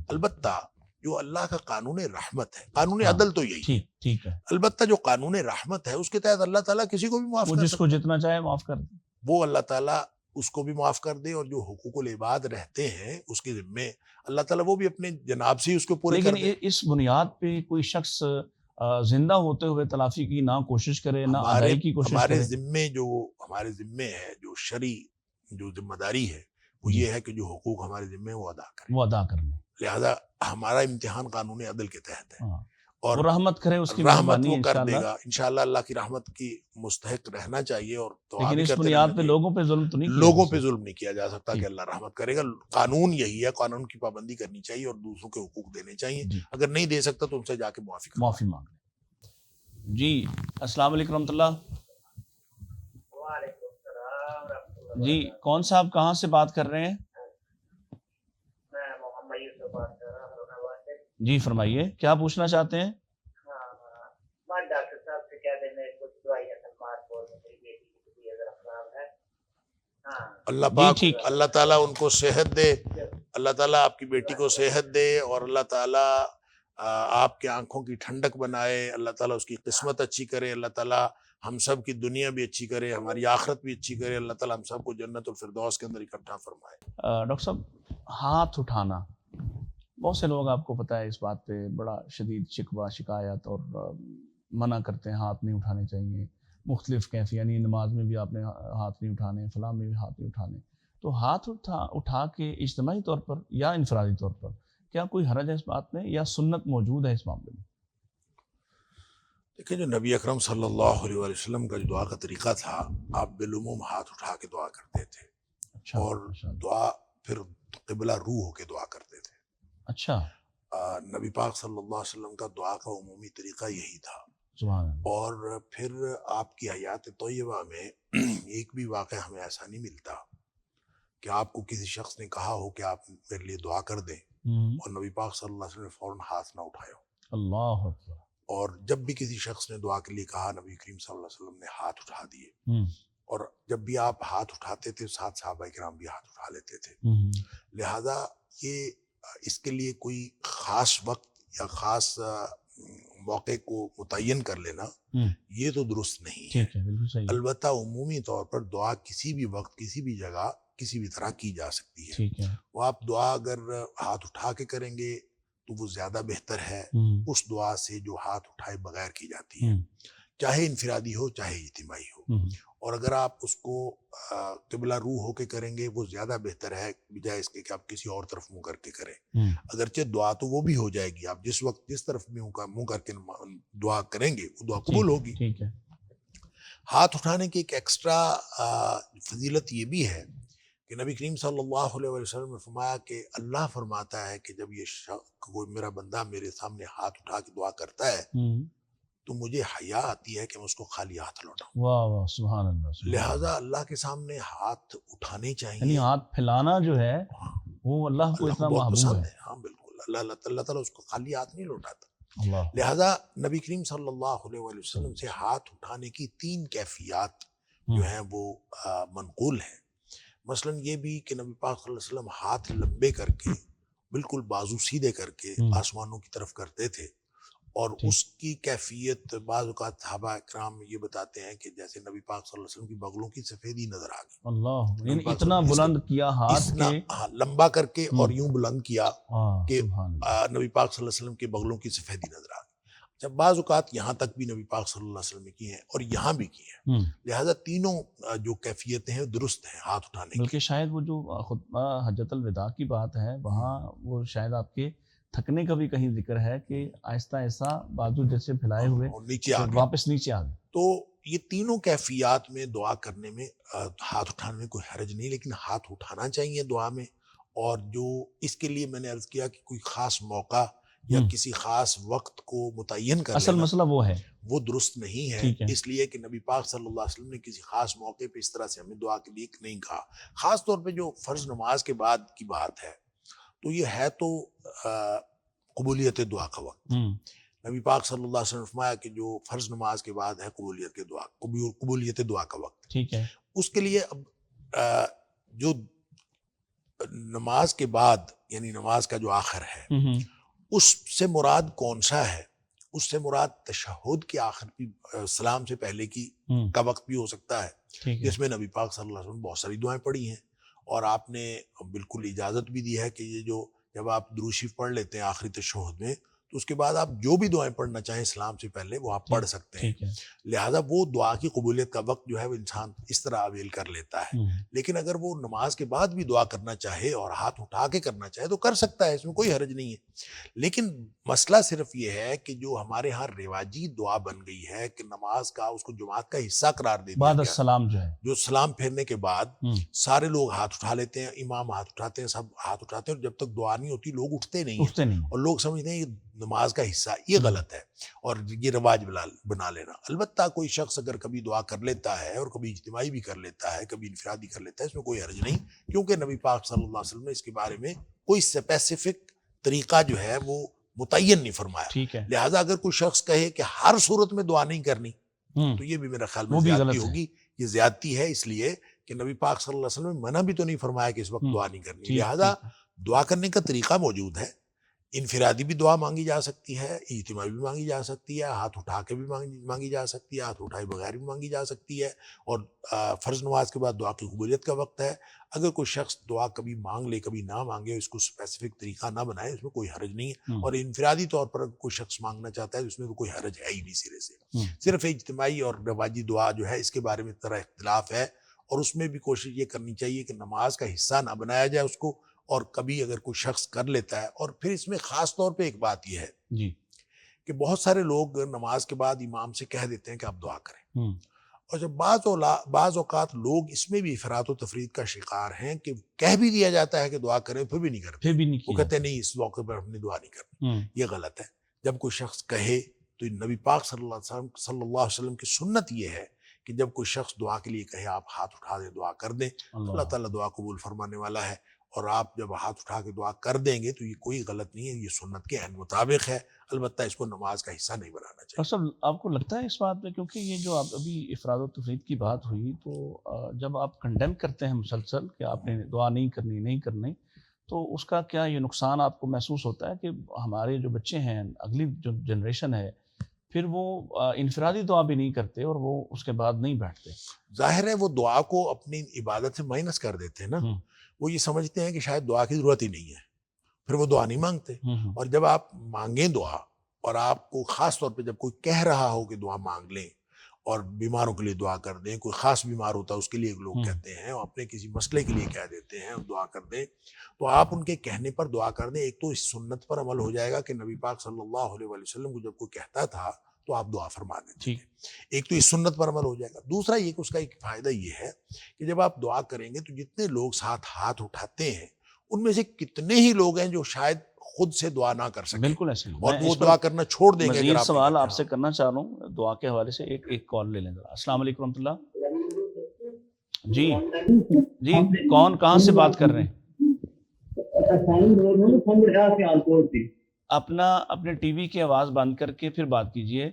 البتہ جو اللہ کا قانون رحمت ہے، قانون عدل تو یہی ٹھیک ہے، البتہ جو قانون رحمت ہے اس کے تحت اللہ تعالیٰ کسی کو بھی معاف کر جس کو جتنا چاہے معاف کر دے، وہ اللہ تعالیٰ اس کو بھی معاف کر دے، اور جو حقوق العباد رہتے ہیں اس کے ذمے اللہ تعالیٰ وہ بھی اپنے جناب سے ہی اس کو پورے کر دے۔ لیکن اس بنیاد پہ کوئی شخص زندہ ہوتے ہوئے تلافی کی نہ کوشش کرے، نہ ادائی کی کوشش کرے، ہمارے ذمے ہے جو شرعی جو ذمہ داری ہے وہ یہ ہے کہ جو حقوق ہمارے ذمہ ہیں وہ ادا کریں، وہ ادا کرنے، لہذا ہمارا امتحان قانون عدل کے تحت ہے، ہاں، اور وہ رحمت کرے، اس کی رحمت مہربانی وہ کر دے انشاءاللہ۔ گا انشاءاللہ۔ اللہ کی رحمت کی مستحق رہنا چاہیے اور دعا لیکن بھی اس کرتے بنیاد رہنا پہ چاہیے۔ لوگوں پہ ظلم تو نہیں کیا لوگوں جا پہ سکتا۔ ظلم نہیں کیا جا سکتا جی۔ کہ اللہ رحمت کرے گا۔ قانون یہی ہے، قانون کی پابندی کرنی چاہیے اور دوسروں کے حقوق دینے چاہیے، جی، اگر نہیں دے سکتا تو ان سے جا کے معافی کرو۔ معافی مانگ لیں۔ جی السلام علیکم رحمۃ اللہ۔ جی کون صاحب کہاں سے بات کر رہے ہیں؟ جی فرمائیے، کیا پوچھنا چاہتے ہیں؟ ڈاکٹر صاحب سے کیا دینا ہے، کچھ دعائیں سلمان کو میری بیٹی کی طبیعت ذرا خراب ہے۔ ہاں اللہ پاک ٹھیک۔ اللہ تعالیٰ ان کو صحت دے، اللہ تعالیٰ آپ کی بیٹی کو صحت دے، اور اللہ تعالیٰ آپ کے آنکھوں کی ٹھنڈک بنائے، اللہ تعالیٰ اس کی قسمت اچھی کرے، اللہ تعالیٰ ہم سب کی دنیا بھی اچھی کرے، ہماری آخرت بھی اچھی کرے، اللہ تعالیٰ ہم سب کو جنت الفردوس کے اندر اکٹھا فرمائے۔ ڈاکٹر صاحب ہاتھ اٹھانا، بہت سے لوگ آپ کو پتہ ہے اس بات پہ بڑا شدید شکوہ شکایت اور منع کرتے ہیں، ہاتھ نہیں اٹھانے چاہیے، مختلف کیفی، یعنی نماز میں بھی آپ نے ہاتھ نہیں اٹھانے، فلاں میں بھی ہاتھ نہیں اٹھانے۔ تو ہاتھ اٹھا کے اجتماعی طور پر یا انفرادی طور پر کیا کوئی حرج ہے اس بات میں، یا سنت موجود ہے اس معاملے میں؟ دیکھیں جو نبی اکرم صلی اللہ علیہ وآلہ وسلم کا جو دعا کا طریقہ تھا، آپ بالعموم ہاتھ اٹھا کے دعا کرتے تھے، اچھا، اور دعا پھر قبلہ رو ہو کے دعا کرتے تھے۔ اچھا، نبی پاک صلی اللہ علیہ وسلم کا دعا کا عمومی طریقہ یہی تھا۔ سبحان اللہ۔ اور پھر آپ کی حیات طیبہ میں ایک بھی واقعہ ہمیں ایسا نہیں ملتا کہ آپ کو کسی شخص نے کہا ہو کہ آپ میرے لیے دعا کر دیں اور نبی پاک صلی اللہ علیہ وسلم نے فوراً ہاتھ نہ اٹھایا ہو۔ اللہ اکبر۔ اور جب بھی کسی شخص نے دعا کے لیے کہا، نبی کریم صلی اللہ علیہ وسلم نے ہاتھ اٹھا دیے، اور جب بھی آپ ہاتھ اٹھاتے تھے ساتھ صحابہ کرام بھی ہاتھ اٹھا لیتے تھے۔ لہذا یہ اس کے لیے کوئی خاص وقت یا خاص موقع کو متعین کر لینا یہ تو درست نہیں ہے۔ ٹھیک ہے، بالکل صحیح۔ البتہ عمومی طور پر دعا کسی بھی وقت، کسی بھی جگہ، کسی بھی طرح کی جا سکتی ہے۔ ٹھیک ہے، وہ آپ دعا اگر ہاتھ اٹھا کے کریں گے تو وہ زیادہ بہتر ہے اس دعا سے جو ہاتھ اٹھائے بغیر کی جاتی ہے، چاہے انفرادی ہو چاہے اجتماعی ہو۔ اور اگر آپ اس کو قبلہ رو ہو کے کریں گے وہ زیادہ بہتر ہے، بجائے اس کے کہ آپ کسی اور طرف منہ کر کے کریں۔ اگرچہ دعا تو وہ بھی ہو جائے گی، آپ جس وقت جس طرف منہ کر کے دعا کریں گے وہ دعا قبول ہوگی۔ ٹھیک ہے۔ ہاتھ اٹھانے کی ایک ایکسٹرا فضیلت یہ بھی ہے کہ نبی کریم صلی اللہ علیہ وسلم نے فرمایا کہ اللہ فرماتا ہے کہ جب یہ کوئی میرا بندہ میرے سامنے ہاتھ اٹھا کے دعا کرتا ہے تو مجھے حیا آتی ہے کہ میں اس کو خالی ہاتھ لوٹاؤں۔ واہ واہ، سبحان اللہ، سبحان لہٰذا اللہ کے سامنے ہاتھ اٹھانے چاہیے، یعنی ہاتھ پھیلانا جو ہے وہ اللہ کو اللہ اتنا کو بہت محبوب پسند ہے۔ ہے۔ ہاں بالکل، اللہ تعالیٰ اس کو خالی ہاتھ نہیں لوٹاتا۔ اللہ، لہٰذا نبی کریم صلی اللہ علیہ وآلہ وسلم سے ہاتھ اٹھانے کی 3 کیفیات جو ہیں وہ منقول ہیں۔ مثلا یہ بھی کہ نبی پاک صلی اللہ علیہ وسلم ہاتھ لمبے کر کے، بالکل بازو سیدھے کر کے آسمانوں کی طرف کرتے تھے، اور اس کی کیفیت بعض اوقات صحابہ اکرام یہ بتاتے ہیں کہ جیسے نبی پاک صلی اللہ علیہ وسلم کی بغلوں کی سفیدی نظر آ گئی۔ اللہ، یعنی نبی پاک اتنا صلی اللہ علیہ بلند کیا ہاتھ اتنا کے، لمبا کر کے اور یوں بلند کیا کہ سبحان اللہ۔ نبی پاک صلی اللہ علیہ وسلم کے بغلوں کی سفیدی نظر آ گئی۔ جب بعض اوقات یہاں تک بھی نبی پاک صلی اللہ علیہ وسلم نے کی ہیں اور یہاں بھی کی ہیں، لہٰذا تینوں جو کیفیتیں ہیں درست ہیں ہاتھ اٹھانے کی۔ بلکہ شاید وہ جو خطبہ حجۃ الوداع کی بات ہے وہاں وہ شاید آپ کے تھکنے کا بھی کہیں ذکر ہے کہ آہستہ آہستہ بازو جیسے پھیلائے ہوئے نیچے آ گئے، واپس نیچے آ گئے۔ تو یہ تینوں کیفیات میں دعا کرنے میں ہاتھ اٹھانے میں کوئی حرج نہیں، لیکن ہاتھ اٹھانا چاہیے دعا میں۔ اور جو اس کے لیے میں نے عرض کیا کہ کوئی خاص موقع یا کسی خاص وقت کو متعین کر اصل لینا مسئلہ وہ ہے، وہ درست نہیں ہے، اس لیے کہ نبی پاک صلی اللہ علیہ وسلم نے کسی خاص موقع پہ اس طرح سے ہمیں دعا کے لیے نہیں کہا۔ خاص طور پہ جو فرض نماز کے بعد کی بات ہے تو یہ ہے تو قبولیت دعا کا وقت۔ نبی پاک صلی اللہ علیہ وسلم نے فرمایا کہ جو فرض نماز کے بعد ہے قبولیت دعا کا وقت۔ ٹھیک ہے، اس کے لیے اب جو نماز کے بعد یعنی نماز کا جو آخر ہے اس سے مراد کون سا ہے؟ اس سے مراد تشہد کے آخر بھی، سلام سے پہلے کی کا وقت بھی ہو سکتا ہے، جس میں نبی پاک صلی اللہ علیہ وسلم نے بہت ساری دعائیں پڑھی ہیں، اور آپ نے بالکل اجازت بھی دی ہے کہ یہ جو جب آپ درود شریف پڑھ لیتے ہیں آخری تشہد میں تو اس کے بعد آپ جو بھی دعائیں پڑھنا چاہیں اسلام سے پہلے وہ آپ پڑھ سکتے ہیں. ٹھیک ہے. لہٰذا وہ دعا کی قبولیت کا وقت جو ہے وہ انسان اس طرح اویل کر لیتا ہے. لیکن اگر وہ نماز کے بعد بھی دعا کرنا چاہے اور ہاتھ اٹھا کے کرنا چاہے تو کر سکتا ہے، اس میں کوئی حرج نہیں ہے. لیکن مسئلہ صرف یہ ہے کہ جو ہمارے ہاں رواجی دعا بن گئی ہے کہ نماز کا اس کو جماعت کا حصہ قرار دے دیا بعد گیا، السلام جو ہے، جو سلام پھیرنے کے بعد سارے لوگ ہاتھ اٹھا لیتے ہیں، امام ہاتھ اٹھاتے ہیں، سب ہاتھ اٹھاتے ہیں، اور جب تک دعا نہیں ہوتی لوگ اٹھتے نہیں ہیں اور لوگ سمجھتے ہیں یہ نماز کا حصہ. یہ غلط ہے اور یہ رواج بنا لینا. البتہ کوئی شخص اگر کبھی دعا کر لیتا ہے اور کبھی اجتماعی بھی کر لیتا ہے، کبھی انفرادی کر لیتا ہے، اس میں کوئی حرج نہیں، کیونکہ نبی پاک صلی اللہ علیہ وسلم نے اس کے بارے میں کوئی اسپیسیفک طریقہ جو ہے وہ متعین نہیں فرمایا. ٹھیک ہے. لہٰذا اگر کوئی شخص کہے کہ ہر صورت میں دعا نہیں کرنی تو یہ بھی میرا خیال میں زیادتی ہوگی. یہ زیادتی ہے اس لیے کہ نبی پاک صلی اللہ علیہ وسلم نے منع بھی تو نہیں فرمایا کہ اس وقت دعا نہیں کرنی. لہٰذا دعا کرنے کا طریقہ موجود ہے. انفرادی بھی دعا مانگی جا سکتی ہے، اجتماعی بھی مانگی جا سکتی ہے، ہاتھ اٹھا کے بھی مانگی جا سکتی ہے، ہاتھ اٹھائے بغیر بھی مانگی جا سکتی ہے. اور فرض نماز کے بعد دعا کی قبولیت کا وقت ہے. اگر کوئی شخص دعا کبھی مانگ لے کبھی نہ مانگے، اس کو اسپیسیفک طریقہ نہ بنائے، اس میں کوئی حرج نہیں ہے. اور انفرادی طور پر اگر کوئی شخص مانگنا چاہتا ہے تو اس میں کوئی حرج ہے ہی نہیں سرے سے. صرف اجتماعی اور رواجی دعا جو ہے اس کے بارے میں طرح اختلاف ہے، اور اس میں بھی کوشش یہ کرنی چاہیے کہ نماز کا حصہ نہ بنایا جائے اس کو. اور کبھی اگر کوئی شخص کر لیتا ہے، اور پھر اس میں خاص طور پہ ایک بات یہ ہے کہ بہت سارے لوگ نماز کے بعد امام سے کہہ دیتے ہیں کہ آپ دعا کریں. اور جب بعض اوقات لوگ اس میں بھی افراط و تفرید کا شکار ہیں کہ کہہ بھی دیا جاتا ہے کہ دعا کریں پھر بھی نہیں کرتے. وہ کہتے ہیں نہیں اس موقع پر ہم نے دعا نہیں کرنی. یہ غلط ہے. جب کوئی شخص کہے تو نبی پاک صلی اللہ علیہ وسلم کی سنت یہ ہے کہ جب کوئی شخص دعا کے لیے کہے آپ ہاتھ اٹھا دیں، دعا کر دیں. اللہ تعالیٰ دعا قبول فرمانے والا ہے. اور آپ جب ہاتھ اٹھا کے دعا کر دیں گے تو یہ کوئی غلط نہیں ہے، یہ سنت کے عین مطابق ہے. البتہ اس کو نماز کا حصہ نہیں بنانا چاہیے. اصل آپ کو لگتا ہے اس بات پہ، کیونکہ یہ جو آپ ابھی افراد و تفرید کی بات ہوئی، تو جب آپ کنڈیم کرتے ہیں مسلسل کہ آپ نے دعا نہیں کرنی، تو اس کا کیا یہ نقصان آپ کو محسوس ہوتا ہے کہ ہمارے جو بچے ہیں، اگلی جو جنریشن ہے، پھر وہ انفرادی دعا بھی نہیں کرتے اور وہ اس کے بعد نہیں بیٹھتے؟ ظاہر ہے وہ دعا کو اپنی عبادت سے مائنس کر دیتے ہیں نا. وہ یہ سمجھتے ہیں کہ شاید دعا کی ضرورت ہی نہیں ہے، پھر وہ دعا نہیں مانگتے. اور جب آپ مانگیں دعا، اور آپ کو خاص طور پہ جب کوئی کہہ رہا ہو کہ دعا مانگ لیں اور بیماروں کے لیے دعا کر دیں، کوئی خاص بیمار ہوتا ہے اس کے لیے لوگ کہتے ہیں، اور اپنے کسی مسئلے کے لیے کہہ دیتے ہیں دعا کر دیں، تو آپ ان کے کہنے پر دعا کر دیں. ایک تو اس سنت پر عمل ہو جائے گا کہ نبی پاک صلی اللہ علیہ وسلم کو جب کوئی کہتا تھا تو آپ دعا فرما دیتے. ایک تو اس سنت پر عمل ہو جائے گا. دوسرا یہ کہ اس کا ایک فائدہ یہ ہے کہ جب آپ دعا کریں گے تو جتنے لوگ ساتھ ہاتھ اٹھاتے ہیں ان میں سے کتنے ہی لوگ ہیں جو شاید خود سے دعا نہ کر سکیں. بالکل ایسے ہی. اور وہ دعا کرنا چھوڑ دیں گے. مزید سوال آپ سے کرنا چاہ رہا ہوں دعا کے حوالے سے. ایک کال لے لیں ذرا. السلام علیکم ورحمۃ اللہ. جی کون کہاں سے بات کر رہے ہیں؟ اپنے ٹی وی کی آواز بند کر کے پھر بات کیجئے.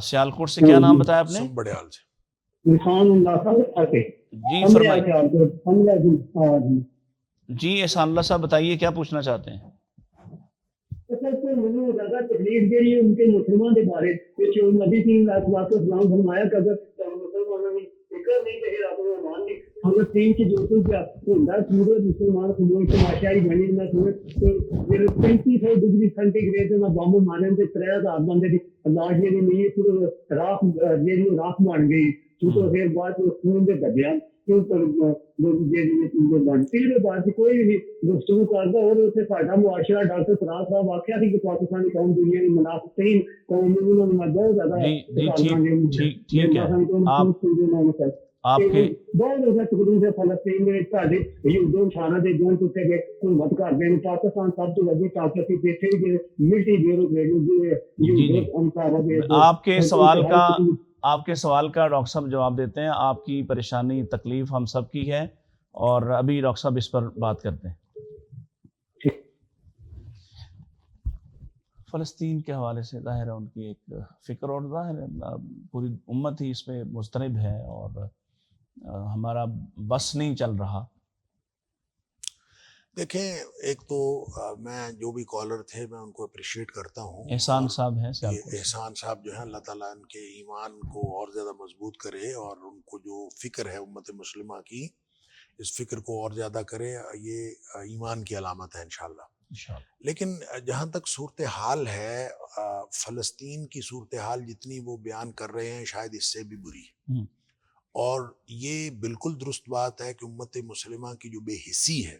سیالکوٹ سے کیا نام بتایا آپ نے؟ بڑے حال سے. جی جی احسان اللہ صاحب بتائیے کیا پوچھنا چاہتے ہیں؟ آپ کے آپ کے سوال کا ڈاکٹر صاحب جواب دیتے ہیں. آپ کی پریشانی تکلیف ہم سب کی ہے اور ابھی ڈاکٹر صاحب اس پر بات کرتے ہیں. فلسطین کے حوالے سے ظاہر ہے ان کی ایک فکر، اور ظاہر ہے پوری امت ہی اس پہ مضطرب ہے اور ہمارا بس نہیں چل رہا. دیکھیں ایک تو میں جو بھی کالر تھے میں ان کو اپریشیٹ کرتا ہوں. احسان صاحب ہیں. احسان صاحب جو ہیں اللہ تعالیٰ ان کے ایمان کو اور زیادہ مضبوط کرے اور ان کو جو فکر ہے امت مسلمہ کی اس فکر کو اور زیادہ کرے. یہ ایمان کی علامت ہے انشاءاللہ. انشاءاللہ۔ لیکن جہاں تک صورتحال ہے، فلسطین کی صورتحال جتنی وہ بیان کر رہے ہیں شاید اس سے بھی بری ہے، اور یہ بالکل درست بات ہے کہ امت مسلمہ کی جو بے حسی ہے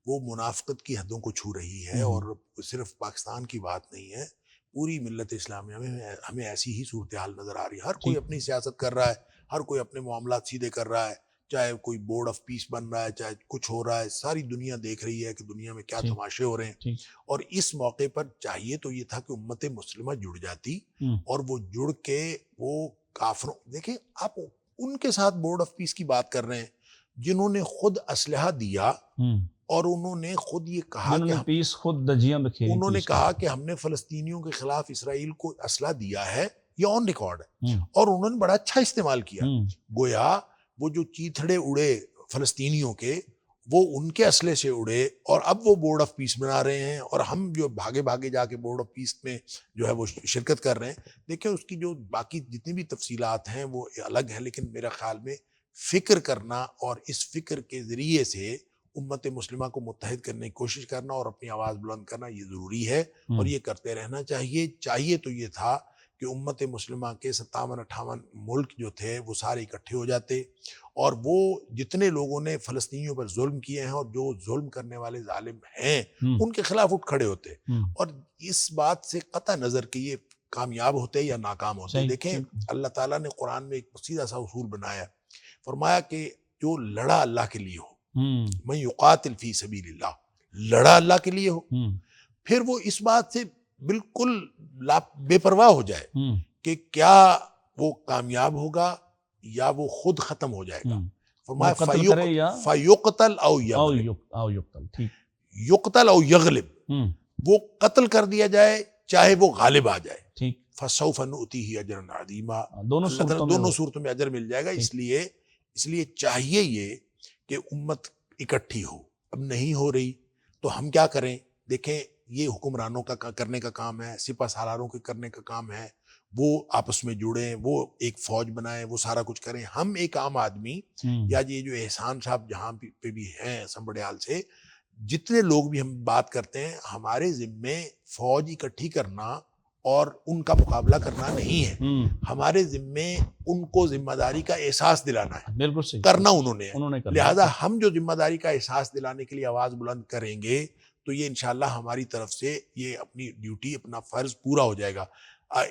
وہ منافقت کی حدوں کو چھو رہی ہے، اور صرف پاکستان کی بات نہیں ہے، پوری ملت اسلامیہ میں ہمیں ایسی ہی صورتحال نظر آ رہی ہے۔ ہر کوئی اپنی سیاست کر رہا ہے، ہر کوئی اپنے معاملات سیدھے کر رہا ہے، چاہے کوئی بورڈ آف پیس بن رہا ہے، چاہے کچھ ہو رہا ہے، ساری دنیا دیکھ رہی ہے کہ دنیا میں کیا تماشے ہو رہے ہیں۔ اور اس موقع پر چاہیے تو یہ تھا کہ امت مسلمہ جڑ جاتی، اور وہ جڑ کے وہ کافروں، دیکھیں آپ ان کے ساتھ بورڈ آف پیس کی بات کر رہے ہیں جنہوں نے خود اسلحہ دیا، اور انہوں نے خود یہ کہا کہ پیس خود دجیاں بکھیری، انہوں نے کہا کہ ہم نے فلسطینیوں کے خلاف اسرائیل کو اسلحہ دیا ہے، یہ آن ریکارڈ ہے، اور انہوں نے بڑا اچھا استعمال کیا، گویا وہ جو چیتھڑے اڑے فلسطینیوں کے وہ ان کے اسلحے سے اڑے، اور اب وہ بورڈ آف پیس بنا رہے ہیں، اور ہم جو بھاگے بھاگے جا کے بورڈ آف پیس میں جو ہے وہ شرکت کر رہے ہیں۔ دیکھیں اس کی جو باقی جتنی بھی تفصیلات ہیں وہ الگ ہیں، لیکن میرا خیال میں فکر کرنا اور اس فکر کے ذریعے سے امت مسلمہ کو متحد کرنے کی کوشش کرنا اور اپنی آواز بلند کرنا یہ ضروری ہے، اور یہ کرتے رہنا چاہیے تو یہ تھا کہ امت مسلمہ کے 57-58 ملک جو تھے وہ سارے اکٹھے ہو جاتے، اور وہ جتنے لوگوں نے فلسطینیوں پر ظلم کیے ہیں اور جو ظلم کرنے والے ظالم ہیں ان کے خلاف اٹھ کھڑے ہوتے، اور اس بات سے قطع نظر کہ یہ کامیاب ہوتے یا ناکام ہوتے۔ دیکھیں اللہ تعالیٰ نے قرآن میں ایک سیدھا سا اصول بنایا، فرمایا کہ جو لڑا اللہ کے لیے ہو، من یقاتل فی سبیل اللہ، لڑا اللہ کے لیے ہو، پھر وہ اس بات سے بالکل بے پرواہ ہو جائے کہ کیا وہ کامیاب ہوگا یا وہ خود ختم ہو جائے گا۔ فرمایا فیقتل او یقتل او یغلب، وہ قتل کر دیا جائے چاہے وہ غالب آ جائے، فسوف نؤتیہ اجرا عظیما، دونوں صورتوں میں اجر مل جائے گا۔ اس لیے چاہیے یہ کہ امت اکٹھی ہو، اب نہیں ہو رہی تو ہم کیا کریں؟ دیکھیں یہ حکمرانوں کا کرنے کا کام ہے، سپہ سالاروں کے کرنے کا کام ہے، وہ آپس میں جڑیں، وہ ایک فوج بنائیں، وہ سارا کچھ کریں۔ ہم ایک عام آدمی یا یہ جو احسان صاحب جہاں پہ بھی ہیں سنبڑیال سے، جتنے لوگ بھی ہم بات کرتے ہیں، ہمارے ذمے فوج اکٹھی کرنا اور ان کا مقابلہ کرنا نہیں ہے، ہمارے ذمے ان کو ذمہ داری کا احساس دلانا ہے، بالکل صحیح کرنا انہوں نے ہے۔ لہٰذا ہم جو ذمہ داری کا احساس دلانے کے لیے آواز بلند کریں گے تو یہ انشاءاللہ ہماری طرف سے یہ اپنی ڈیوٹی، اپنا فرض پورا ہو جائے گا۔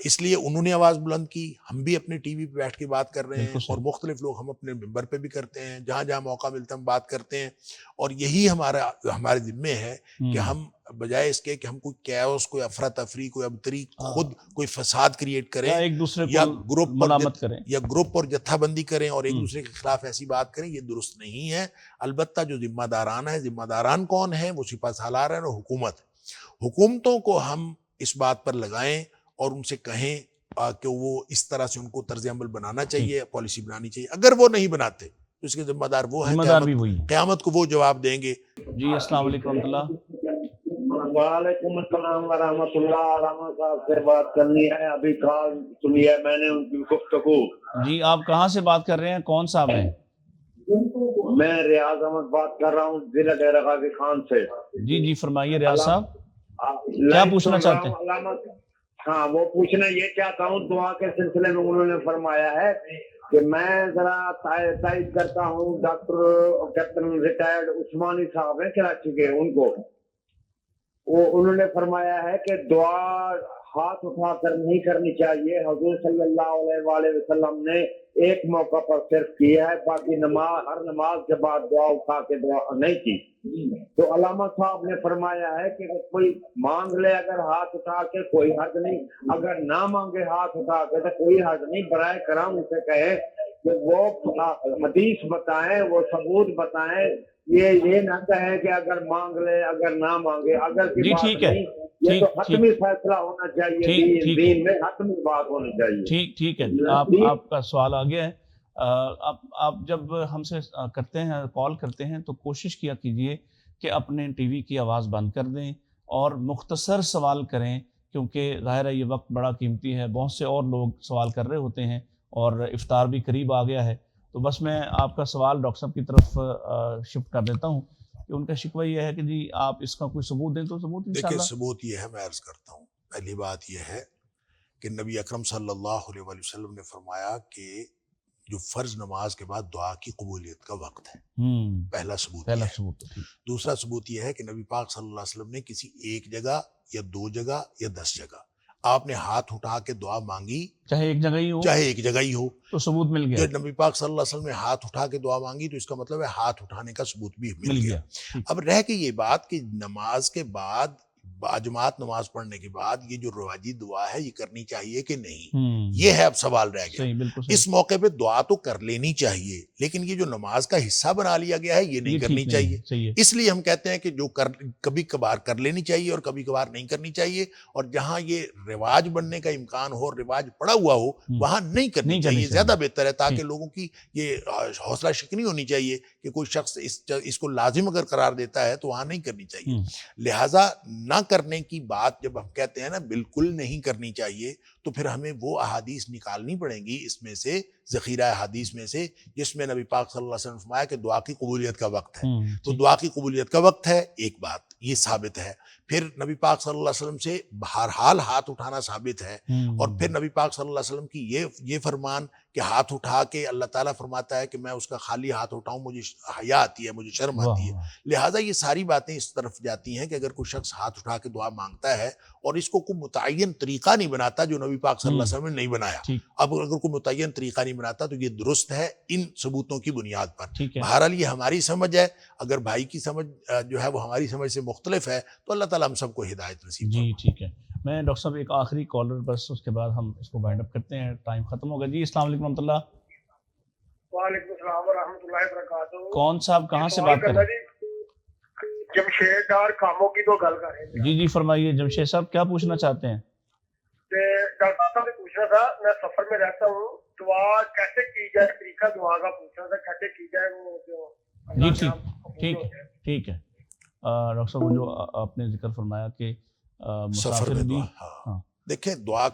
اس لیے انہوں نے آواز بلند کی، ہم بھی اپنے ٹی وی پہ بیٹھ کے بات کر رہے ہیں، اور مختلف لوگ ہم اپنے ممبر پہ بھی کرتے ہیں، جہاں جہاں موقع ملتا ہے ہم بات کرتے ہیں، اور یہی ہمارے ذمے ہے کہ ہم بجائے اس کے کہ ہم کوئی کیوس، کوئی افراتفری، کوئی ابتری، خود کوئی فساد کریٹ کریں، ایک دوسرے یا کو ملامت کریں، یا گروپ اور جتھا بندی کریں اور ایک دوسرے کے خلاف ایسی بات کریں، یہ درست نہیں ہے۔ البتہ جو ذمہ داران ہیں، ذمہ داران کون ہیں؟ وہ سپہ سالار ہیں اور حکومت۔ حکومتوں کو ہم اس بات پر لگائیں اور ان سے کہیں کہ وہ اس طرح سے ان کو طرز عمل بنانا چاہیے، پالیسی بنانی چاہیے۔ اگر وہ نہیں بناتے تو اس کے ذمہ دار وہ ہیں، قیامت کو وہ جواب دیں گے۔ جی السلام علیکم ورحمۃ اللہ۔ وعلیکم السلام ورحمۃ اللہ۔ علامہ صاحب سے بات کرنی ہے، ابھی کال سنی ہے میں نے ان کی گفتگو۔ جی آپ کہاں سے بات کر رہے ہیں؟ کون صاحب ہیں؟ میں ریاض احمد بات کر رہا ہوں ضلع ڈیرہ غازی خان سے۔ جی فرمائیے ریاض صاحب، کیا پوچھنا چاہتے ہیں؟ ہاں وہ پوچھنا یہ چاہتا ہوں، دعا کے سلسلے میں انہوں نے فرمایا ہے کہ میں ذرا تائید کرتا ہوں، ڈاکٹر کیپٹن ریٹائرڈ عثمانی صاحب ہیں کراچی کے، ان کو انہوں نے فرمایا ہے کہ دعا ہاتھ اٹھا کر نہیں کرنی چاہیے، حضور صلی اللہ علیہ وآلہ وسلم نے ایک موقع پر صرف کیا ہے، باقی ہر نماز کے بعد دعا اٹھا کے دعا نہیں کی۔ تو علامہ صاحب نے فرمایا ہے کہ کوئی مانگ لے اگر ہاتھ اٹھا کے کوئی حرج نہیں، اگر نہ مانگے ہاتھ اٹھا کے تو کوئی حرج نہیں، برائے کرم اسے کہے کہ وہ حدیث بتائیں، وہ ثبوت بتائیں، یہ نہ کہیں کہ اگر مانگ لے اگر نہ مانگے، اگر کی بات نہیں، یہ تو حتمی فیصلہ ہونا چاہیے، دین میں حتمی بات ہونی چاہیے۔ ٹھیک ہے، آپ کا سوال آ گیا ہے۔ آپ جب ہم سے کرتے ہیں، کال کرتے ہیں تو کوشش کیا کیجئے کہ اپنے ٹی وی کی آواز بند کر دیں اور مختصر سوال کریں، کیونکہ ظاہر ہے یہ وقت بڑا قیمتی ہے، بہت سے اور لوگ سوال کر رہے ہوتے ہیں اور افطار بھی قریب آ گیا ہے۔ تو بس میں آپ کا سوال ڈاکٹر صاحب کی طرف شفٹ کر دیتا ہوں کہ ان کا شکوہ یہ ہے کہ جی آپ اس کا کوئی ثبوت دیں، تو ثبوت دیکھیں انشاءاللہ ثبوت یہ ہے، میں عرض کرتا ہوں، پہلی بات یہ ہے کہ نبی اکرم صلی اللہ علیہ وآلہ وسلم نے فرمایا کہ جو فرض نماز کے بعد دعا کی قبولیت کا وقت ہے، پہلا ثبوت یہ ہے۔ دوسرا ثبوت یہ ہے کہ نبی پاک صلی اللہ علیہ وسلم نے کسی ایک جگہ یا 2 جگہ یا 10 جگہ آپ نے ہاتھ اٹھا کے دعا مانگی، چاہے ایک جگہ ہی ہو تو ثبوت مل گیا۔ جب نبی پاک صلی اللہ علیہ وسلم نے ہاتھ اٹھا کے دعا مانگی تو اس کا مطلب ہے ہاتھ اٹھانے کا ثبوت بھی مل گیا۔ اب رہ کے یہ بات کہ نماز کے بعد، باجماعت نماز پڑھنے کے بعد یہ جو رواجی دعا ہے یہ کرنی چاہیے کہ نہیں، یہ ہے اب سوال رہ گیا۔ اس موقع پہ دعا تو کر لینی چاہیے، لیکن یہ جو نماز کا حصہ بنا لیا گیا ہے یہ نہیں کرنی چاہیے۔ اس لیے ہم کہتے ہیں کہ جو کبھی کبھار کر لینی چاہیے اور کبھی کبھار نہیں کرنی چاہیے، اور جہاں یہ رواج بننے کا امکان ہو، رواج پڑا ہوا ہو، وہاں نہیں کرنی چاہیے، زیادہ بہتر ہے، تاکہ لوگوں کی یہ حوصلہ شکنی ہونی چاہیے کہ کوئی شخص اس کو لازم اگر قرار دیتا ہے تو وہاں نہیں کرنی چاہیے۔ لہٰذا نہ کرنے کی بات جب ہم کہتے ہیں نا بالکل نہیں کرنی چاہیے، تو پھر ہمیں وہ احادیث نکالنی پڑیں گی اس میں سے، ذخیرہ احادیث میں سے، جس میں نبی پاک صلی اللہ علیہ وسلم نے فرمایا کہ دعا کی قبولیت کا وقت ہے۔ تو دعا کی قبولیت کا وقت ہے، ایک بات یہ ثابت ہے۔ پھر نبی پاک صلی اللہ علیہ وسلم سے بہرحال ہاتھ اٹھانا ثابت ہے، اور پھر نبی پاک صلی اللہ علیہ وسلم کی یہ فرمان کہ ہاتھ اٹھا کے اللہ تعالیٰ فرماتا ہے کہ میں اس کا خالی ہاتھ اٹھاؤں، مجھے حیا آتی ہے، مجھے شرم آتی ہے۔ لہٰذا یہ ساری باتیں اس طرف جاتی ہیں کہ اگر کوئی شخص ہاتھ اٹھا کے دعا مانگتا ہے اور اس کو کوئی متعین طریقہ نہیں بناتا جو نبی پاک صلی اللہ علیہ وسلم نے نہیں بنایا، اب اگر کوئی متعین طریقہ نہیں بناتا تو یہ درست ہے ان ثبوتوں کی بنیاد پر۔ بہرحال یہ ہماری سمجھ ہے، اگر بھائی کی سمجھ جو ہے وہ ہماری سمجھ سے مختلف ہے تو اللہ تعالیٰ ہم سب کو ہدایت نصیب فرمائے۔ جی ٹھیک ہے، میں ڈاکٹر صاحب ایک آخری کالر، بس اس کے بعد ہم اس کو وائنڈ اپ کرتے ہیں، ٹائم ختم ہوگا۔ جی السلام علیکم ورحمۃ اللہ۔ وعلیکم السلام ورحمۃ اللہ وبرکاتہ۔ کون صاحب کہاں سے بات کر رہے ہیں؟ جمشید ڈار کاموں کی تو گل کر رہے ہیں۔ جی فرمائیے جمشید صاحب، کیا پوچھنا چاہتے ہیں؟ ڈاکٹر صاحب نے پوچھنا تھا، میں سفر میں رہتا ہوں، دعا کیسے کی جائے، طریقہ دعا کا پوچھنا تھا، کیسے کی جائے وہ جو۔ جی ٹھیک ہے ڈاکٹر صاحب، وہ جو آپ نے ذکر فرمایا کہ سفر میں بھی، ہاں دیکھیں دعا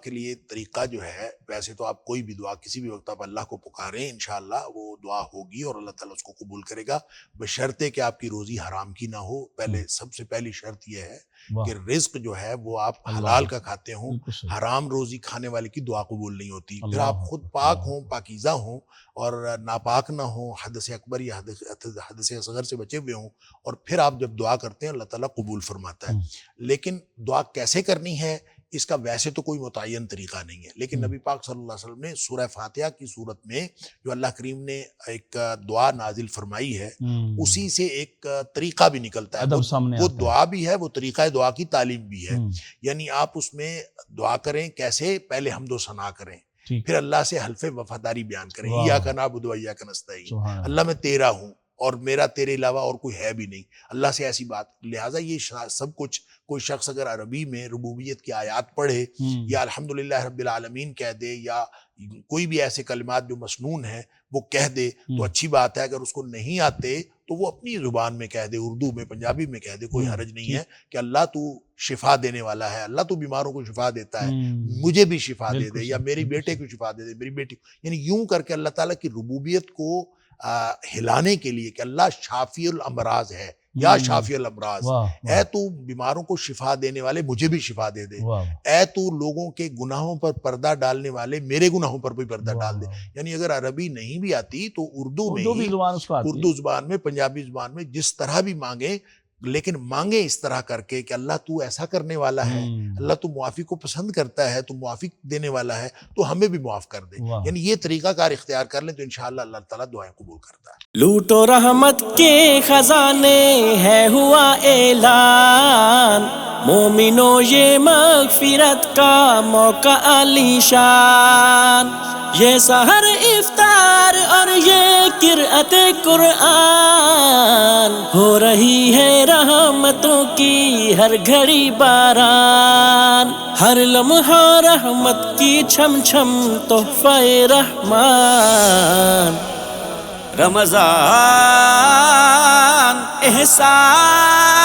کے لیے طریقہ جو ہے، ویسے تو آپ کوئی بھی دعا کسی بھی وقت آپ اللہ کو پکاریں، انشاءاللہ وہ دعا ہوگی اور اللہ تعالیٰ اس کو قبول کرے گا، بشرطے کہ آپ کی روزی حرام کی نہ ہو۔ پہلے سب سے پہلی شرط یہ ہے کہ رزق جو ہے وہ آپ حلال کا کھاتے ہوں، حرام روزی کھانے والے کی دعا قبول نہیں ہوتی۔ پھر آپ خود پاک ہوں، پاکیزہ ہوں، اور ناپاک نہ ہوں، حدث اکبر یا حدث اصغر سے بچے ہوئے ہوں، اور پھر آپ جب دعا کرتے ہیں اللہ تعالیٰ قبول فرماتا ہے۔ لیکن دعا کیسے کرنی ہے اس کا ویسے تو کوئی متعین طریقہ نہیں ہے، لیکن نبی پاک صلی اللہ علیہ وسلم نے سورہ فاتحہ کی صورت میں جو اللہ کریم نے ایک دعا نازل فرمائی ہے، اسی سے ایک طریقہ بھی نکلتا ہے، وہ دعا بھی ہے، وہ طریقہ دعا کی تعلیم بھی ہے۔ یعنی آپ اس میں دعا کریں کیسے، پہلے حمد و ثنا کریں، پھر اللہ سے حلف وفاداری بیان کریں، ایاک نعبد و ایاک نستعین، اللہ میں تیرا ہوں اور میرا تیرے علاوہ اور کوئی ہے بھی نہیں، اللہ سے ایسی بات۔ لہٰذا یہ سب کچھ کوئی شخص اگر عربی میں ربوبیت کی آیات پڑھے یا الحمدللہ رب العالمین کہہ دے، یا کوئی بھی ایسے کلمات جو مسنون ہیں وہ کہہ دے تو اچھی بات ہے۔ اگر اس کو نہیں آتے تو وہ اپنی زبان میں کہہ دے، اردو میں، پنجابی میں کہہ دے، کوئی حرج نہیں ہے کہ اللہ تو شفا دینے والا ہے، اللہ تو بیماروں کو شفا دیتا ہے، مجھے بھی شفا دے دے، یا میری بیٹے کو شفا دے دے، میری بیٹی، یعنی یوں کر کے اللہ تعالیٰ کی ربوبیت کو ہلانے کے لیے کہ اللہ شافی الامراض ہے، یا شافی الامراض، اے تو بیماروں کو شفا دینے والے مجھے بھی شفا دے دے، اے تو لوگوں کے گناہوں پر پردہ ڈالنے والے میرے گناہوں پر بھی پردہ ڈال دے۔ یعنی اگر عربی نہیں بھی آتی تو اردو میں، اردو زبان میں، پنجابی زبان میں، جس طرح بھی مانگیں، لیکن مانگے اس طرح کر کے کہ اللہ تو ایسا کرنے والا ہے، اللہ تو معافی کو پسند کرتا ہے، تو معافی دینے والا ہے، تو ہمیں بھی معاف کر دے۔ یعنی یہ طریقہ کار اختیار کر لیں تو انشاءاللہ اللہ تعالیٰ دعائیں قبول کرتا ہے۔ لوٹو رحمت کے خزانے ہے ہوا اعلان، مومنو یہ مغفرت کا موقع عالی شان، یہ سحر افطار اور یہ قرأت قرآن، ہو رہی ہے رحمتوں کی ہر گھڑی باران، ہر لمحہ رحمت کی چھم چھم تحفہ رحمان، رمضان احسان